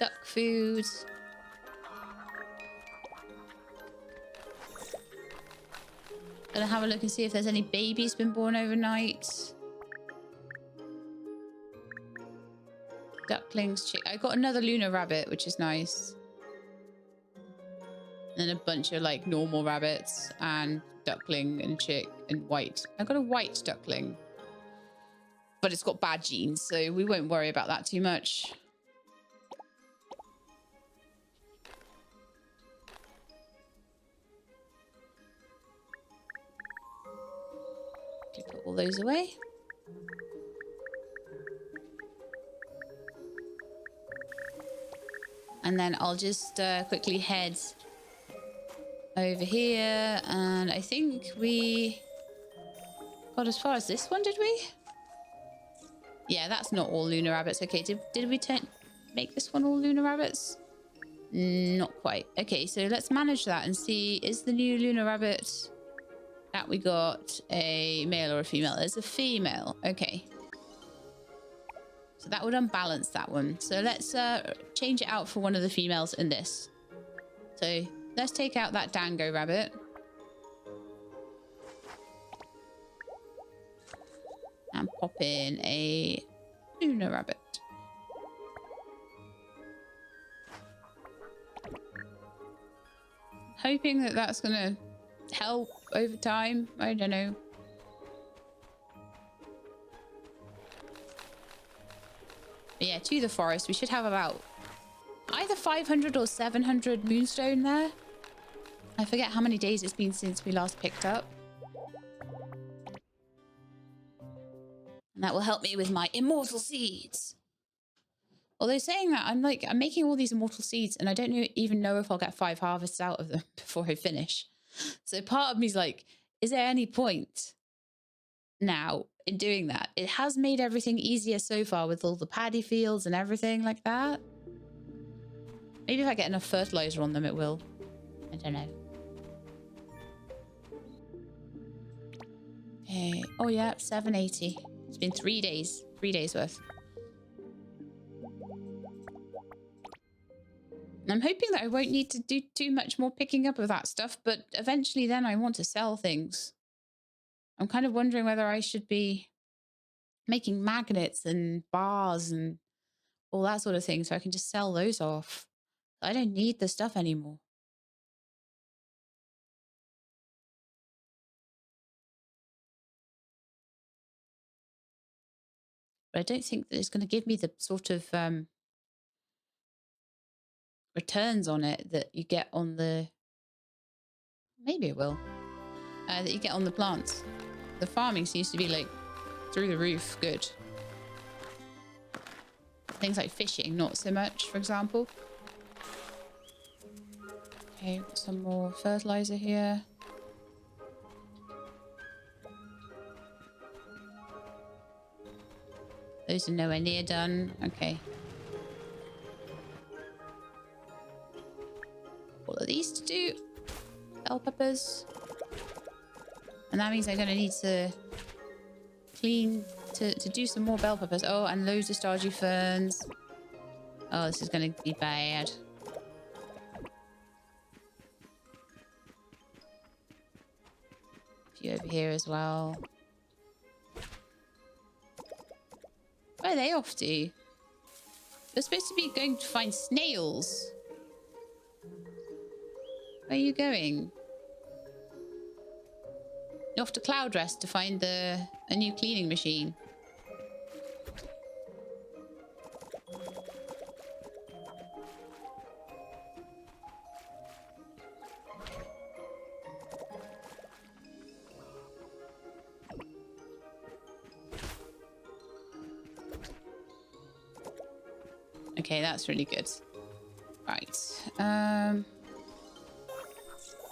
duck food. Gonna have a look and see if there's any babies been born overnight. Ducklings, I got another lunar rabbit, which is nice. And then a bunch of like normal rabbits and duckling and chick and white. I got a white duckling, but it's got bad genes, so we won't worry about that too much. Okay, put all those away. And then I'll just quickly head over here. And I think we got as far as this one, did we? Yeah, that's not all lunar rabbits. Okay, did we make this one all lunar rabbits? Not quite. Okay, so let's manage that and see, is the new lunar rabbit that we got a male or a female? It's a female. Okay. So that would unbalance that one. So let's change it out for one of the females in this. So let's take out that dango rabbit. And pop in a lunar rabbit. Hoping that that's going to help over time. I don't know. But yeah, to the forest. We should have about either 500 or 700 moonstone there. I forget how many days it's been since we last picked up. And that will help me with my immortal seeds. Although saying that, I'm making all these immortal seeds and I don't even know if I'll get 5 harvests out of them before I finish. So part of me is like, is there any point now in doing that? It has made everything easier so far with all the paddy fields and everything like that. Maybe if I get enough fertilizer on them, it will. I don't know. Okay. Oh yeah, 780. It's been 3 days. 3 days worth. I'm hoping that I won't need to do too much more picking up of that stuff, but eventually then I want to sell things. I'm kind of wondering whether I should be making magnets and bars and all that sort of thing so I can just sell those off. I don't need the stuff anymore. But I don't think that it's going to give me the sort of returns on it that you get on the... Maybe it will. That you get on the plants. The farming seems to be like through the roof good. Things like fishing, not so much, for example. Okay, got some more fertilizer here. Those are nowhere near done. Okay. All of these to do. Bell peppers. And that means I'm going to need to clean, to do some more bell peppers. Oh, and loads of stardew ferns. Oh, this is going to be bad. A few over here as well. Where are they off to? They're supposed to be going to find snails. Where are you going? You're off to Cloud Rest to find a new cleaning machine. Okay, that's really good. Right. I'm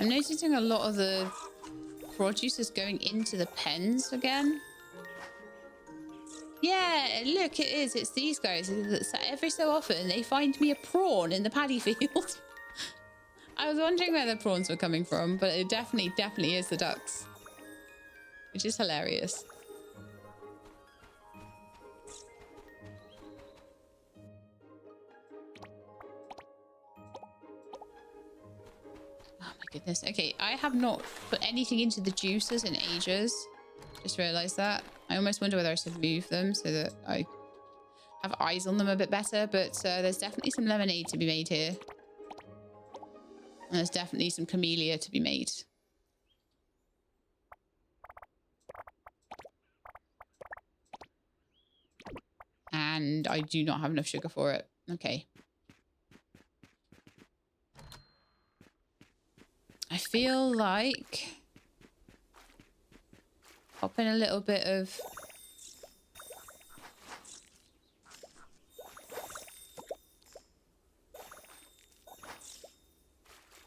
noticing a lot of the produce is going into the pens again. Yeah, look, it is. It's these guys. Every so often, they find me a prawn in the paddy field. I was wondering where the prawns were coming from, but it definitely is the ducks. Which is hilarious. goodness. Okay, I have not put anything into the juicers in ages. Just realised that. I almost wonder whether I should move them so that I have eyes on them a bit better. But there's definitely some lemonade to be made here. And there's definitely some camellia to be made. And I do not have enough sugar for it. Okay. I feel like pop in a little bit of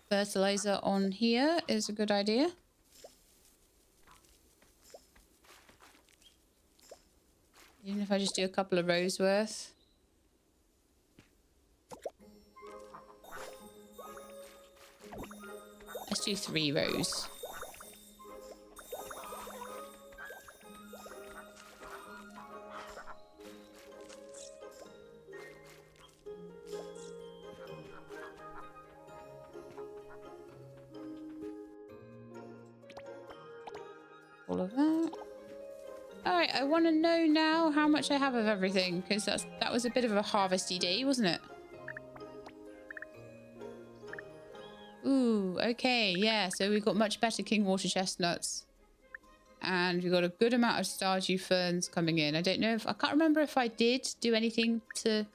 fertilizer on here is a good idea. Even if I just do a couple of rows worth. Let's do 3 rows. All of that. Alright, I want to know now how much I have of everything, because that was a bit of a harvesty day, wasn't it? Ooh, okay, yeah, so we've got much better king water chestnuts. And we've got a good amount of stardew ferns coming in. I don't know if... I can't remember if I did do anything to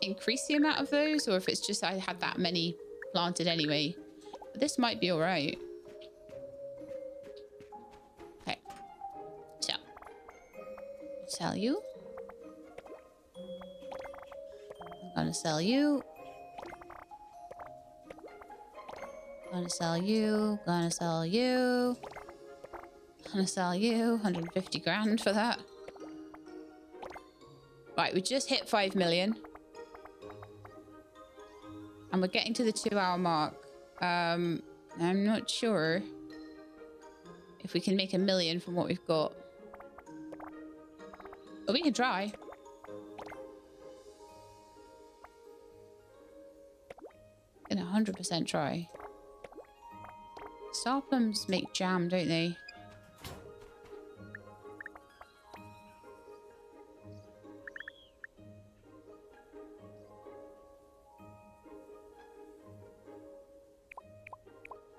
increase the amount of those, or if it's just I had that many planted anyway. But this might be alright. Okay. So. Sell you. I'm gonna sell you. Gonna sell you, gonna sell you, gonna sell you, 150 grand for that. Right, we just hit 5 million. And we're getting to the 2-hour mark. I'm not sure if we can make 1 million from what we've got. But we can try. Can 100% try. Star plums make jam, don't they?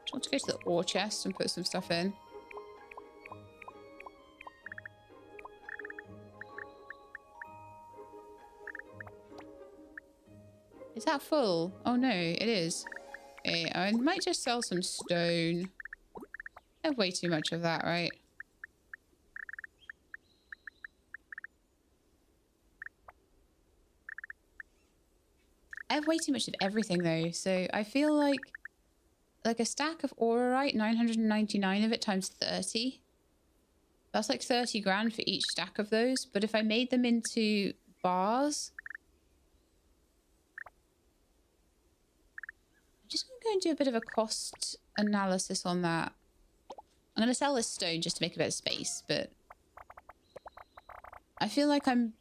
I want to go to the ore chest and put some stuff in. Is that full? Oh no, it is. Okay, I might just sell some stone. I have way too much of that, right? I have way too much of everything though, so I feel like a stack of aurorite, 999 of it times 30. That's like 30 grand for each stack of those. But if I made them into bars, I'm just going to go and do a bit of a cost analysis on that. I'm going to sell this stone just to make a bit of space, but I feel like I'm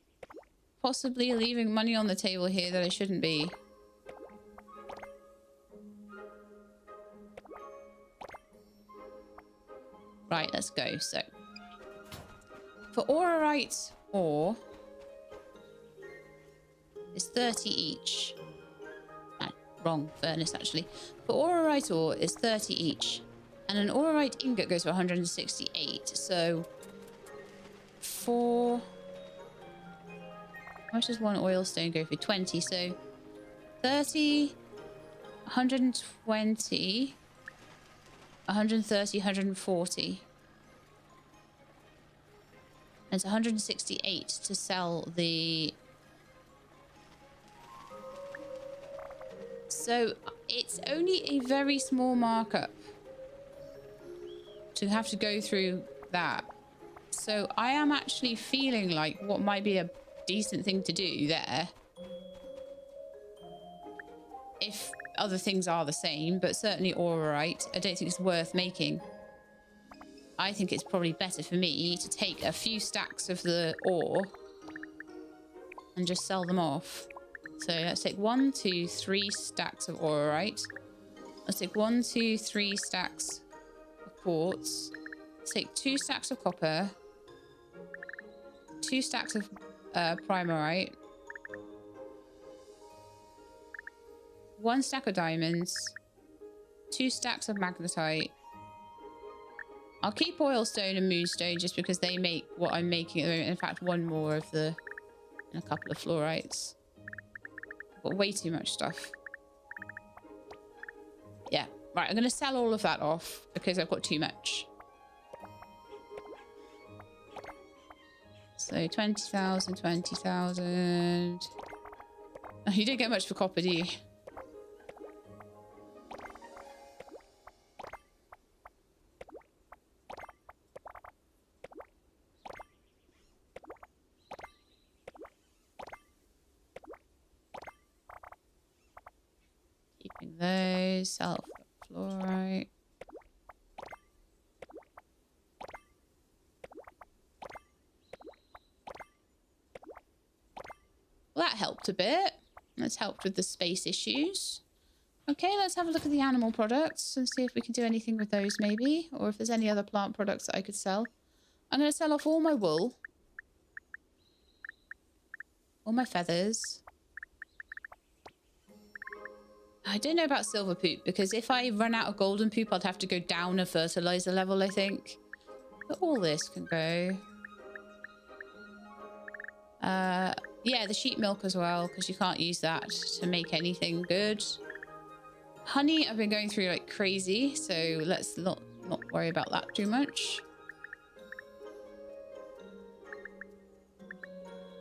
possibly leaving money on the table here that I shouldn't be. Right, let's go. So, for aurorite ore, it's 30 each. Wrong furnace, actually. For aurorite ore, it's 30 each. And an aurorite ingot goes for 168. So, how much does one oil stone go for? 20. So, 30, 120, 130, 140. And it's 168 to sell the... So, it's only a very small markup to have to go through that. So, I am actually feeling like what might be a decent thing to do there, if other things are the same, but certainly aurorite, I don't think it's worth making. I think it's probably better for me to take a few stacks of the ore and just sell them off. So let's take 1, 2, 3 stacks of aurorite. Let's take 1, 2, 3 stacks of quartz. Let's take 2 stacks of copper. 2 stacks of primarite. 1 stack of diamonds. 2 stacks of magnetite. I'll keep oilstone and moonstone just because they make what I'm making at the moment. In fact, 1 more of the... and a couple of fluorites. Got way too much stuff. Yeah. Right, I'm going to sell all of that off because I've got too much. So 20,000, 20,000. Oh, you didn't get much for copper, do you? Keeping those. Sell off the fluorite. Well, that helped a bit. That's helped with the space issues. Okay, let's have a look at the animal products and see if we can do anything with those maybe. Or if there's any other plant products that I could sell. I'm going to sell off all my wool. All my feathers. I don't know about silver poop because if I run out of golden poop, I'd have to go down a fertilizer level, I think. But all this can go. Yeah, the sheep milk as well, because you can't use that to make anything good. Honey, I've been going through like crazy, so let's not worry about that too much.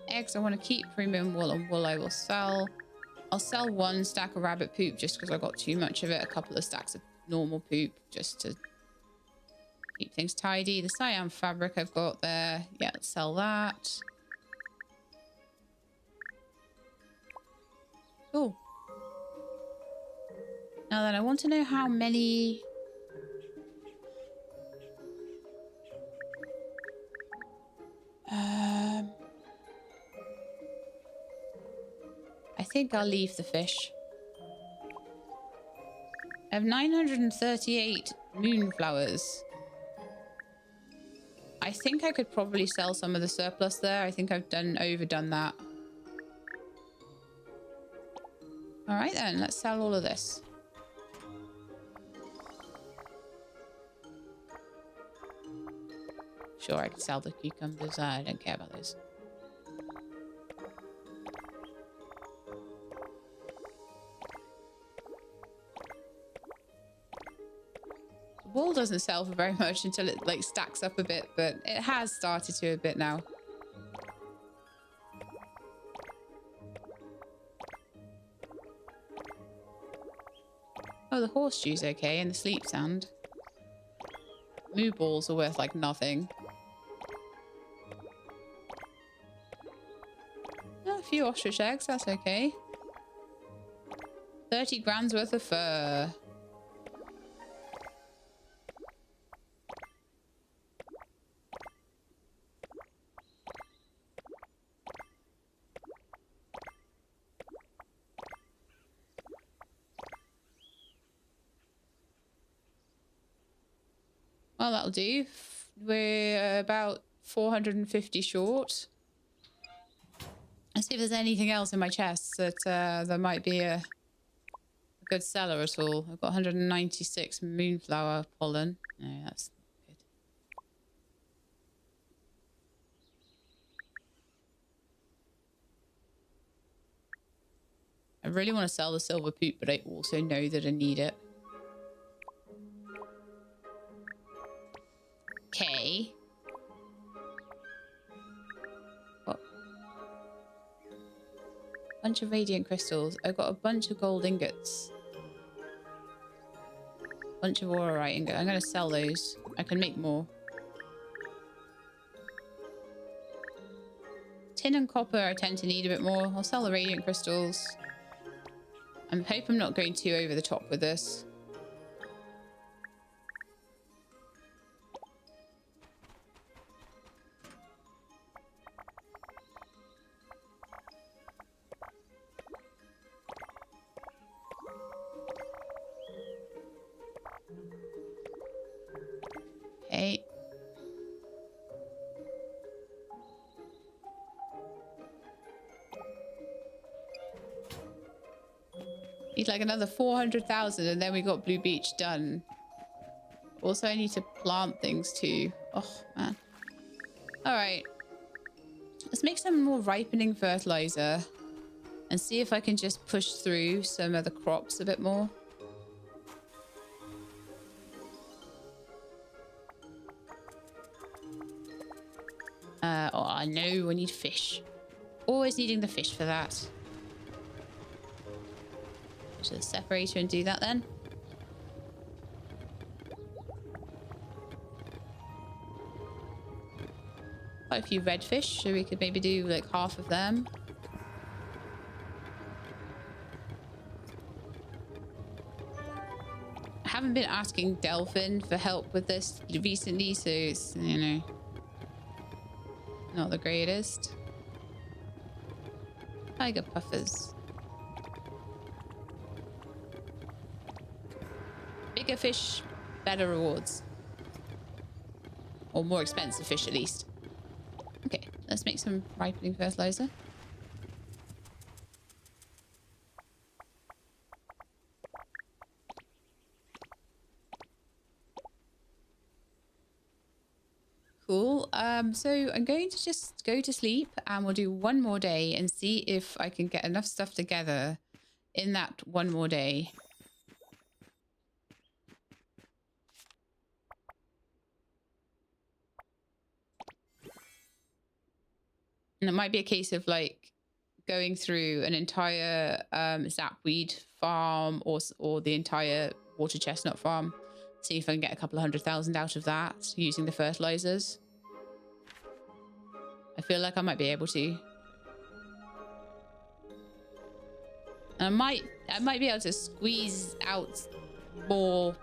Eggs, I want to keep premium wool, and wool I will sell. I'll sell 1 stack of rabbit poop just because I got too much of it. A couple of stacks of normal poop just to keep things tidy. The cyan fabric I've got there. Yeah, let's sell that. Cool. Now then, I want to know how many... I think I'll leave the fish. I have 938 moonflowers. I think I could probably sell some of the surplus there. I think I've overdone that. All right then, let's sell all of this. Sure, I can sell the cucumbers. I don't care about those. Wool doesn't sell for very much until it like stacks up a bit, but it has started to a bit now. Oh, the horseshoe's okay, and the sleep sand. Moo balls are worth like nothing. Oh, a few ostrich eggs, that's okay. 30 grand's worth of fur. Well, that'll do. We're about 450 short. Let's see if there's anything else in my chest that there might be a good seller at all. I've got 196 moonflower pollen. No, that's not good. I really want to sell the silver poop, but I also know that I need it. Okay. What? Bunch of radiant crystals. I've got a bunch of gold ingots. Bunch of aurorite ingots. I'm going to sell those. I can make more. Tin and copper I tend to need a bit more. I'll sell the radiant crystals. I hope I'm not going too over the top with this. Need like another 400,000 and then we got Blue Beach done. Also, I need to plant things too. Oh, man. All right. Let's make some more ripening fertilizer and see if I can just push through some of the crops a bit more. Oh, I know. I need fish. Always needing the fish for that. Go to the separator and do that then. Quite a few redfish, so we could maybe do like half of them. I haven't been asking Delphin for help with this recently, so it's, you know, not the greatest. Tiger puffers. Bigger fish, better rewards. Or more expensive fish at least. Okay, let's make some ripening fertilizer. Cool. So I'm going to just go to sleep and we'll do one more day and see if I can get enough stuff together in that one more day. And it might be a case of like going through an entire zapweed farm or the entire water chestnut farm. See if I can get a couple of 100,000 out of that using the fertilizers. I feel like I might be able to. And I might be able to squeeze out more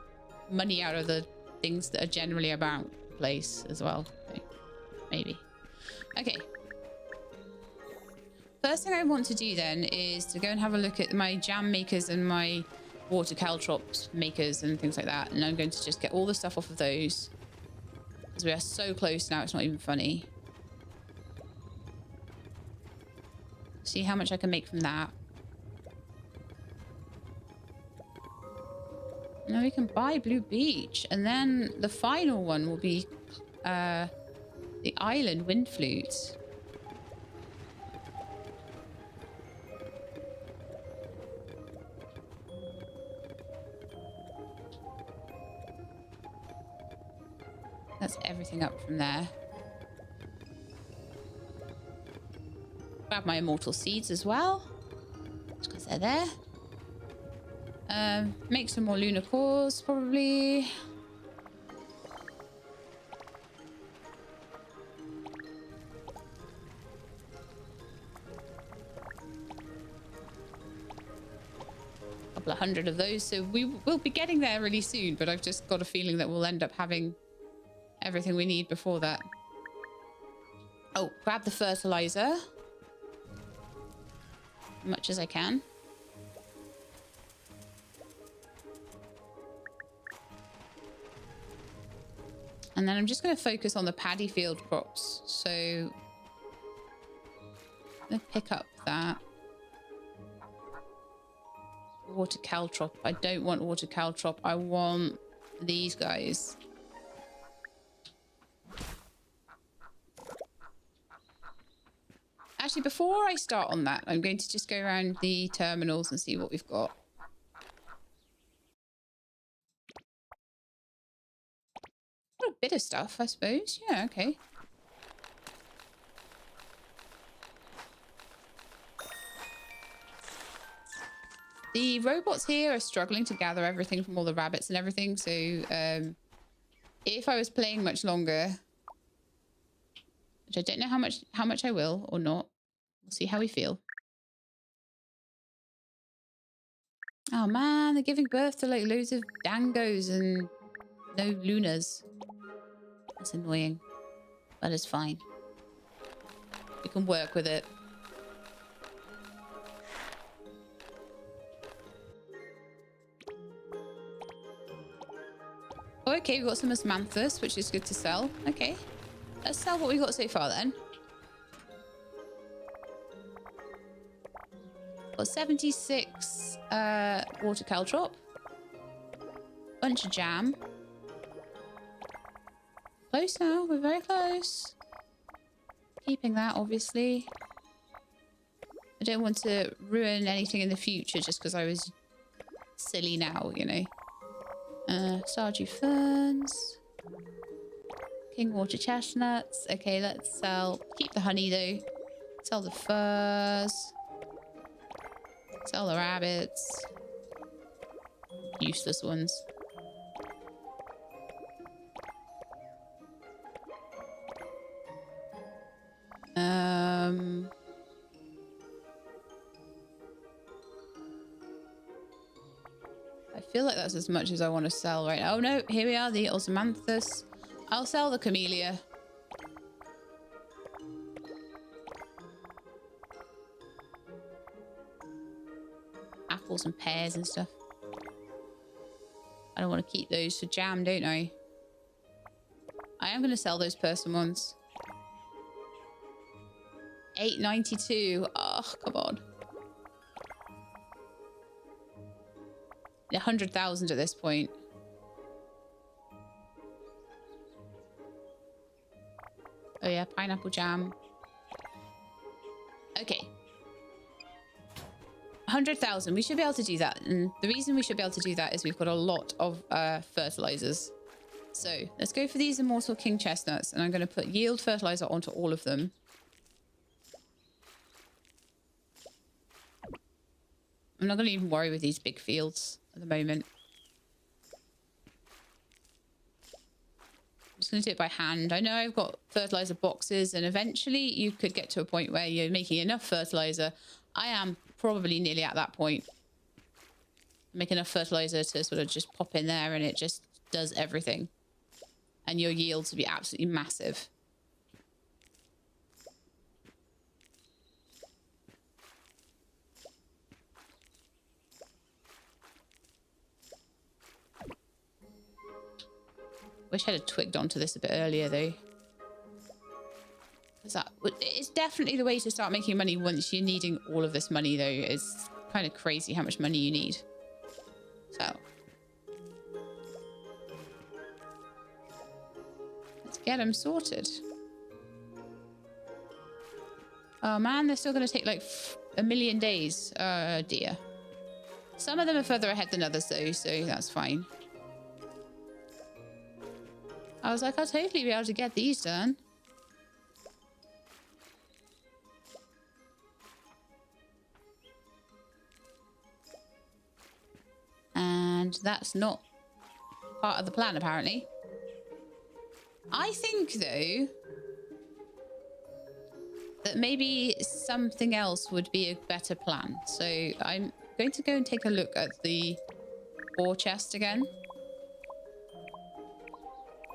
money out of the things that are generally about the place as well. Maybe. Okay. First thing I want to do then is to go and have a look at my jam makers and my water caltrops makers and things like that. And I'm going to just get all the stuff off of those. Because we are so close now, it's not even funny. See how much I can make from that. Now we can buy Blue Beach. And then the final one will be the island wind flute. That's everything up from there. Grab my immortal seeds as well, just because they're there. Make some more lunar cores, probably. Couple of hundred of those, so we will be getting there really soon, but I've just got a feeling that we'll end up having everything we need before that. Oh, grab the fertilizer. As much as I can. And then I'm just going to focus on the paddy field crops. So I'm going to pick up that. Water caltrop. I don't want water caltrop. I want these guys. Actually, before I start on that, I'm going to just go around the terminals and see what we've got. Got a bit of stuff, I suppose. Yeah, okay. The robots here are struggling to gather everything from all the rabbits and everything. So if I was playing much longer, which I don't know how much I will or not. We'll see how we feel. Oh man, they're giving birth to like loads of dangos and no lunas. That's annoying, but it's fine. We can work with it. Oh, okay, we've got some osmanthus, which is good to sell. Okay, let's sell what we got so far then. Got 76 Water caltrop. Bunch of jam. Close now. We're very close. Keeping that, obviously. I don't want to ruin anything in the future just because I was silly now, you know. Stardew ferns. King water chestnuts. Okay, let's sell. Keep the honey though. Sell the furs. Sell the rabbits. Useless ones. I feel like that's as much as I want to sell right now. Oh no, here we are, the osmanthus. I'll sell the camellia. Apples and pears and stuff. I don't want to keep those for jam, don't I? I am going to sell those persimmons. 892. Oh, come on. 100,000 at this point. Oh yeah, pineapple jam. Okay. 100,000. We should be able to do that. And the reason we should be able to do that is we've got a lot of fertilizers. So let's go for these immortal king chestnuts. And I'm going to put yield fertilizer onto all of them. I'm not going to even worry with these big fields at the moment. I'm just going to do it by hand. I know I've got fertilizer boxes and eventually you could get to a point where you're making enough fertilizer. I am probably nearly at that point. Make enough fertilizer to sort of just pop in there and it just does everything. And your yields will be absolutely massive. Wish I'd have twigged onto this a bit earlier though. It's definitely the way to start making money once you're needing all of this money though. It's kind of crazy how much money you need. So. Let's get them sorted. Oh man, they're still going to take like a million days. Dear. Some of them are further ahead than others though, so that's fine. I was like, I'll totally be able to get these done. And that's not part of the plan, apparently. I think, though, that maybe something else would be a better plan. So I'm going to go and take a look at the ore chest again.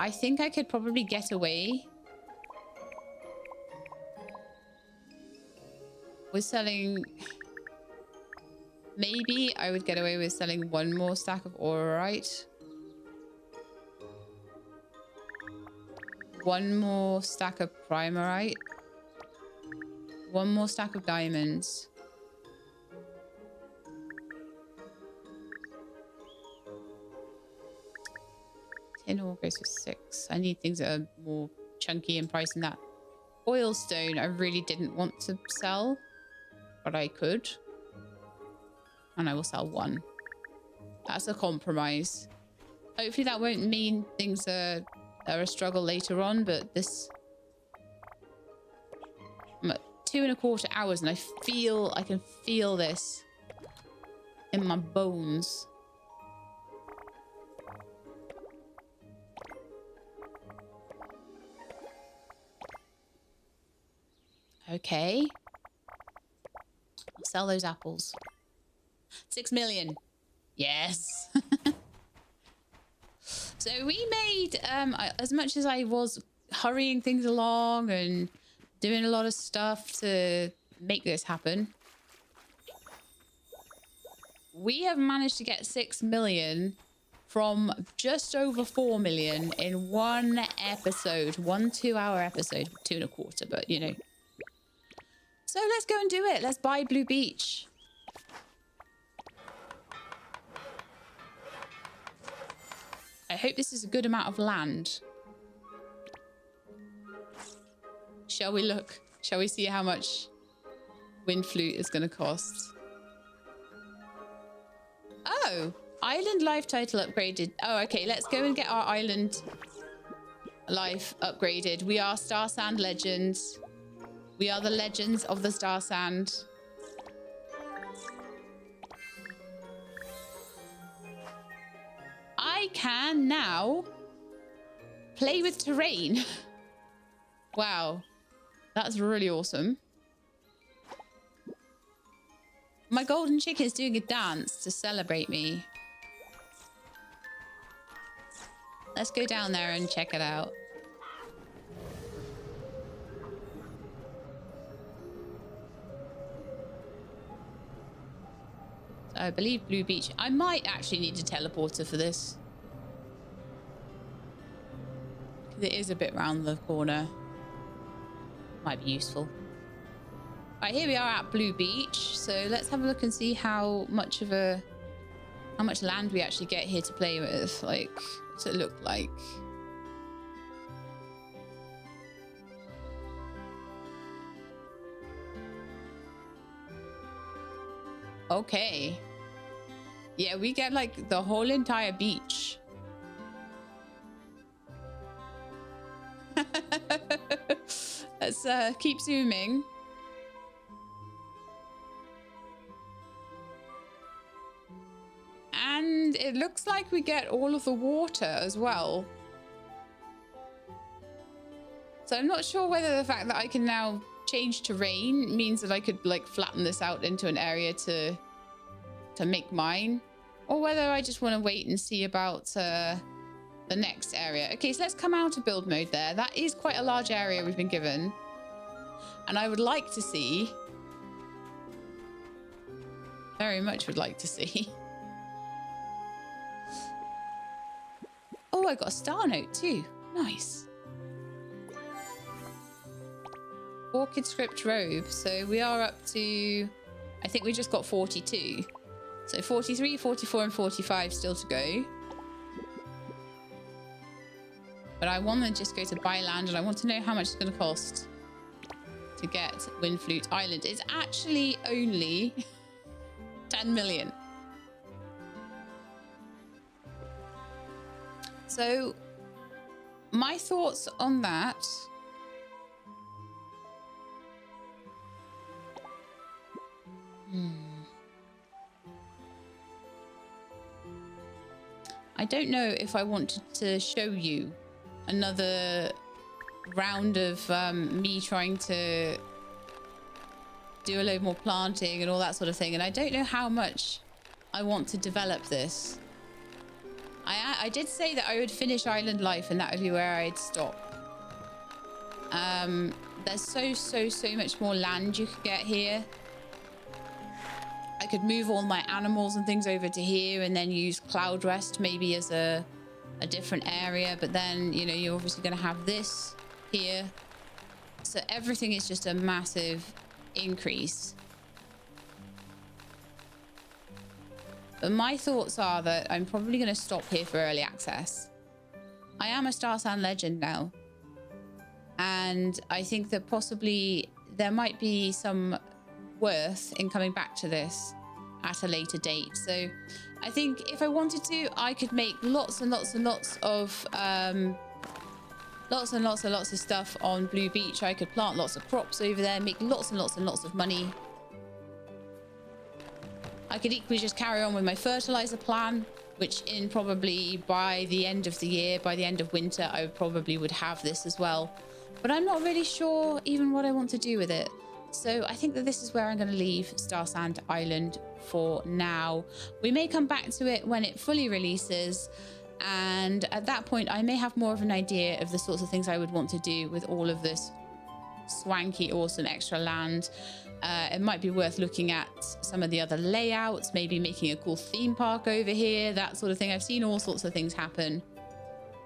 I think I could probably get away with selling... Maybe I would get away with selling one more stack of orite. One more stack of primerite. One more stack of diamonds. Tin ore goes for 6. I need things that are more chunky in price than that. Oilstone I really didn't want to sell, but I could. And I will sell 1. That's a compromise. Hopefully that won't mean things are a struggle later on, but this... I'm at 2.25 hours and I can feel this in my bones. Okay. I'll sell those apples. 6 million. Yes. So we made, as much as I was hurrying things along and doing a lot of stuff to make this happen, we have managed to get 6 million from just over 4 million in one episode, 1 2-hour episode, 2.25, but you know. So let's go and do it. Let's buy Blue Beach. hope this is a good amount of land. Shall we look? Shall we see how much wind flute is going to cost? Oh, island life title upgraded. Oh, okay. Let's go and get our island life upgraded. We are Starsand legends. We are the legends of the Starsand. I can now play with terrain. Wow. That's really awesome. My golden chicken is doing a dance to celebrate me. Let's go down there and check it out. So I believe Blue Beach. I might actually need a teleporter for this. Because it is a bit round the corner. Might be useful. Right, here we are at Blue Beach. So let's have a look and see how much land we actually get here to play with. Like, what's it look like? Okay. Yeah, we get like the whole entire beach. Let's keep zooming. And it looks like we get all of the water as well. So I'm not sure whether the fact that I can now change terrain means that I could like flatten this out into an area to make mine, or whether I just want to wait and see about the next area. Okay, so let's come out of build mode there. That is quite a large area we've been given. And I would like to see, very much would like to see. Oh, I got a star note too. Nice. Orchid script robe. So we are up to, I think we just got 42. So 43, 44, and 45 still to go. But I want to just go to buy land, and I want to know how much it's going to cost to get Windflute Island. It's actually only 10 million. So my thoughts on that. I don't know if I wanted to show you another round of me trying to do a load more planting and all that sort of thing. And I don't know how much I want to develop this. I did say that I would finish Island Life and that would be where I'd stop. There's so much more land you could get here. I could move all my animals and things over to here and then use Cloud Rest maybe as a different area. But then, you know, you're obviously going to have this here. So everything is just a massive increase. But my thoughts are that I'm probably going to stop here for early access. I am a Starsand legend now. And I think that possibly there might be some worth in coming back to this at a later date. So I think if I wanted to, I could make lots and lots and lots of stuff on Blue Beach. I could plant lots of crops over there, make lots and lots and lots of money. I could equally just carry on with my fertilizer plan, which in probably by the end of the year, by the end of winter, I probably would have this as well. But I'm not really sure even what I want to do with it. So I think that this is where I'm going to leave Starsand Island for now. We may come back to it when it fully releases. And at that point, I may have more of an idea of the sorts of things I would want to do with all of this swanky, awesome extra land. It might be worth looking at some of the other layouts, maybe making a cool theme park over here, that sort of thing. I've seen all sorts of things happen.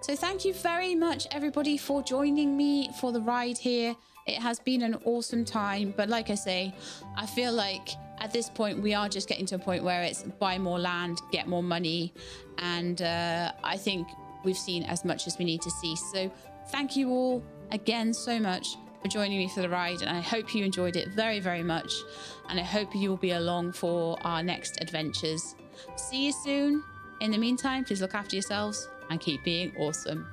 So thank you very much, everybody, for joining me for the ride here. It has been an awesome time. But like I say, I feel like at this point, we are just getting to a point where it's buy more land, get more money. And I think we've seen as much as we need to see. So thank you all again so much for joining me for the ride, and I hope you enjoyed it very, very much, and I hope you will be along for our next adventures. See you soon. In the meantime, please look after yourselves and keep being awesome.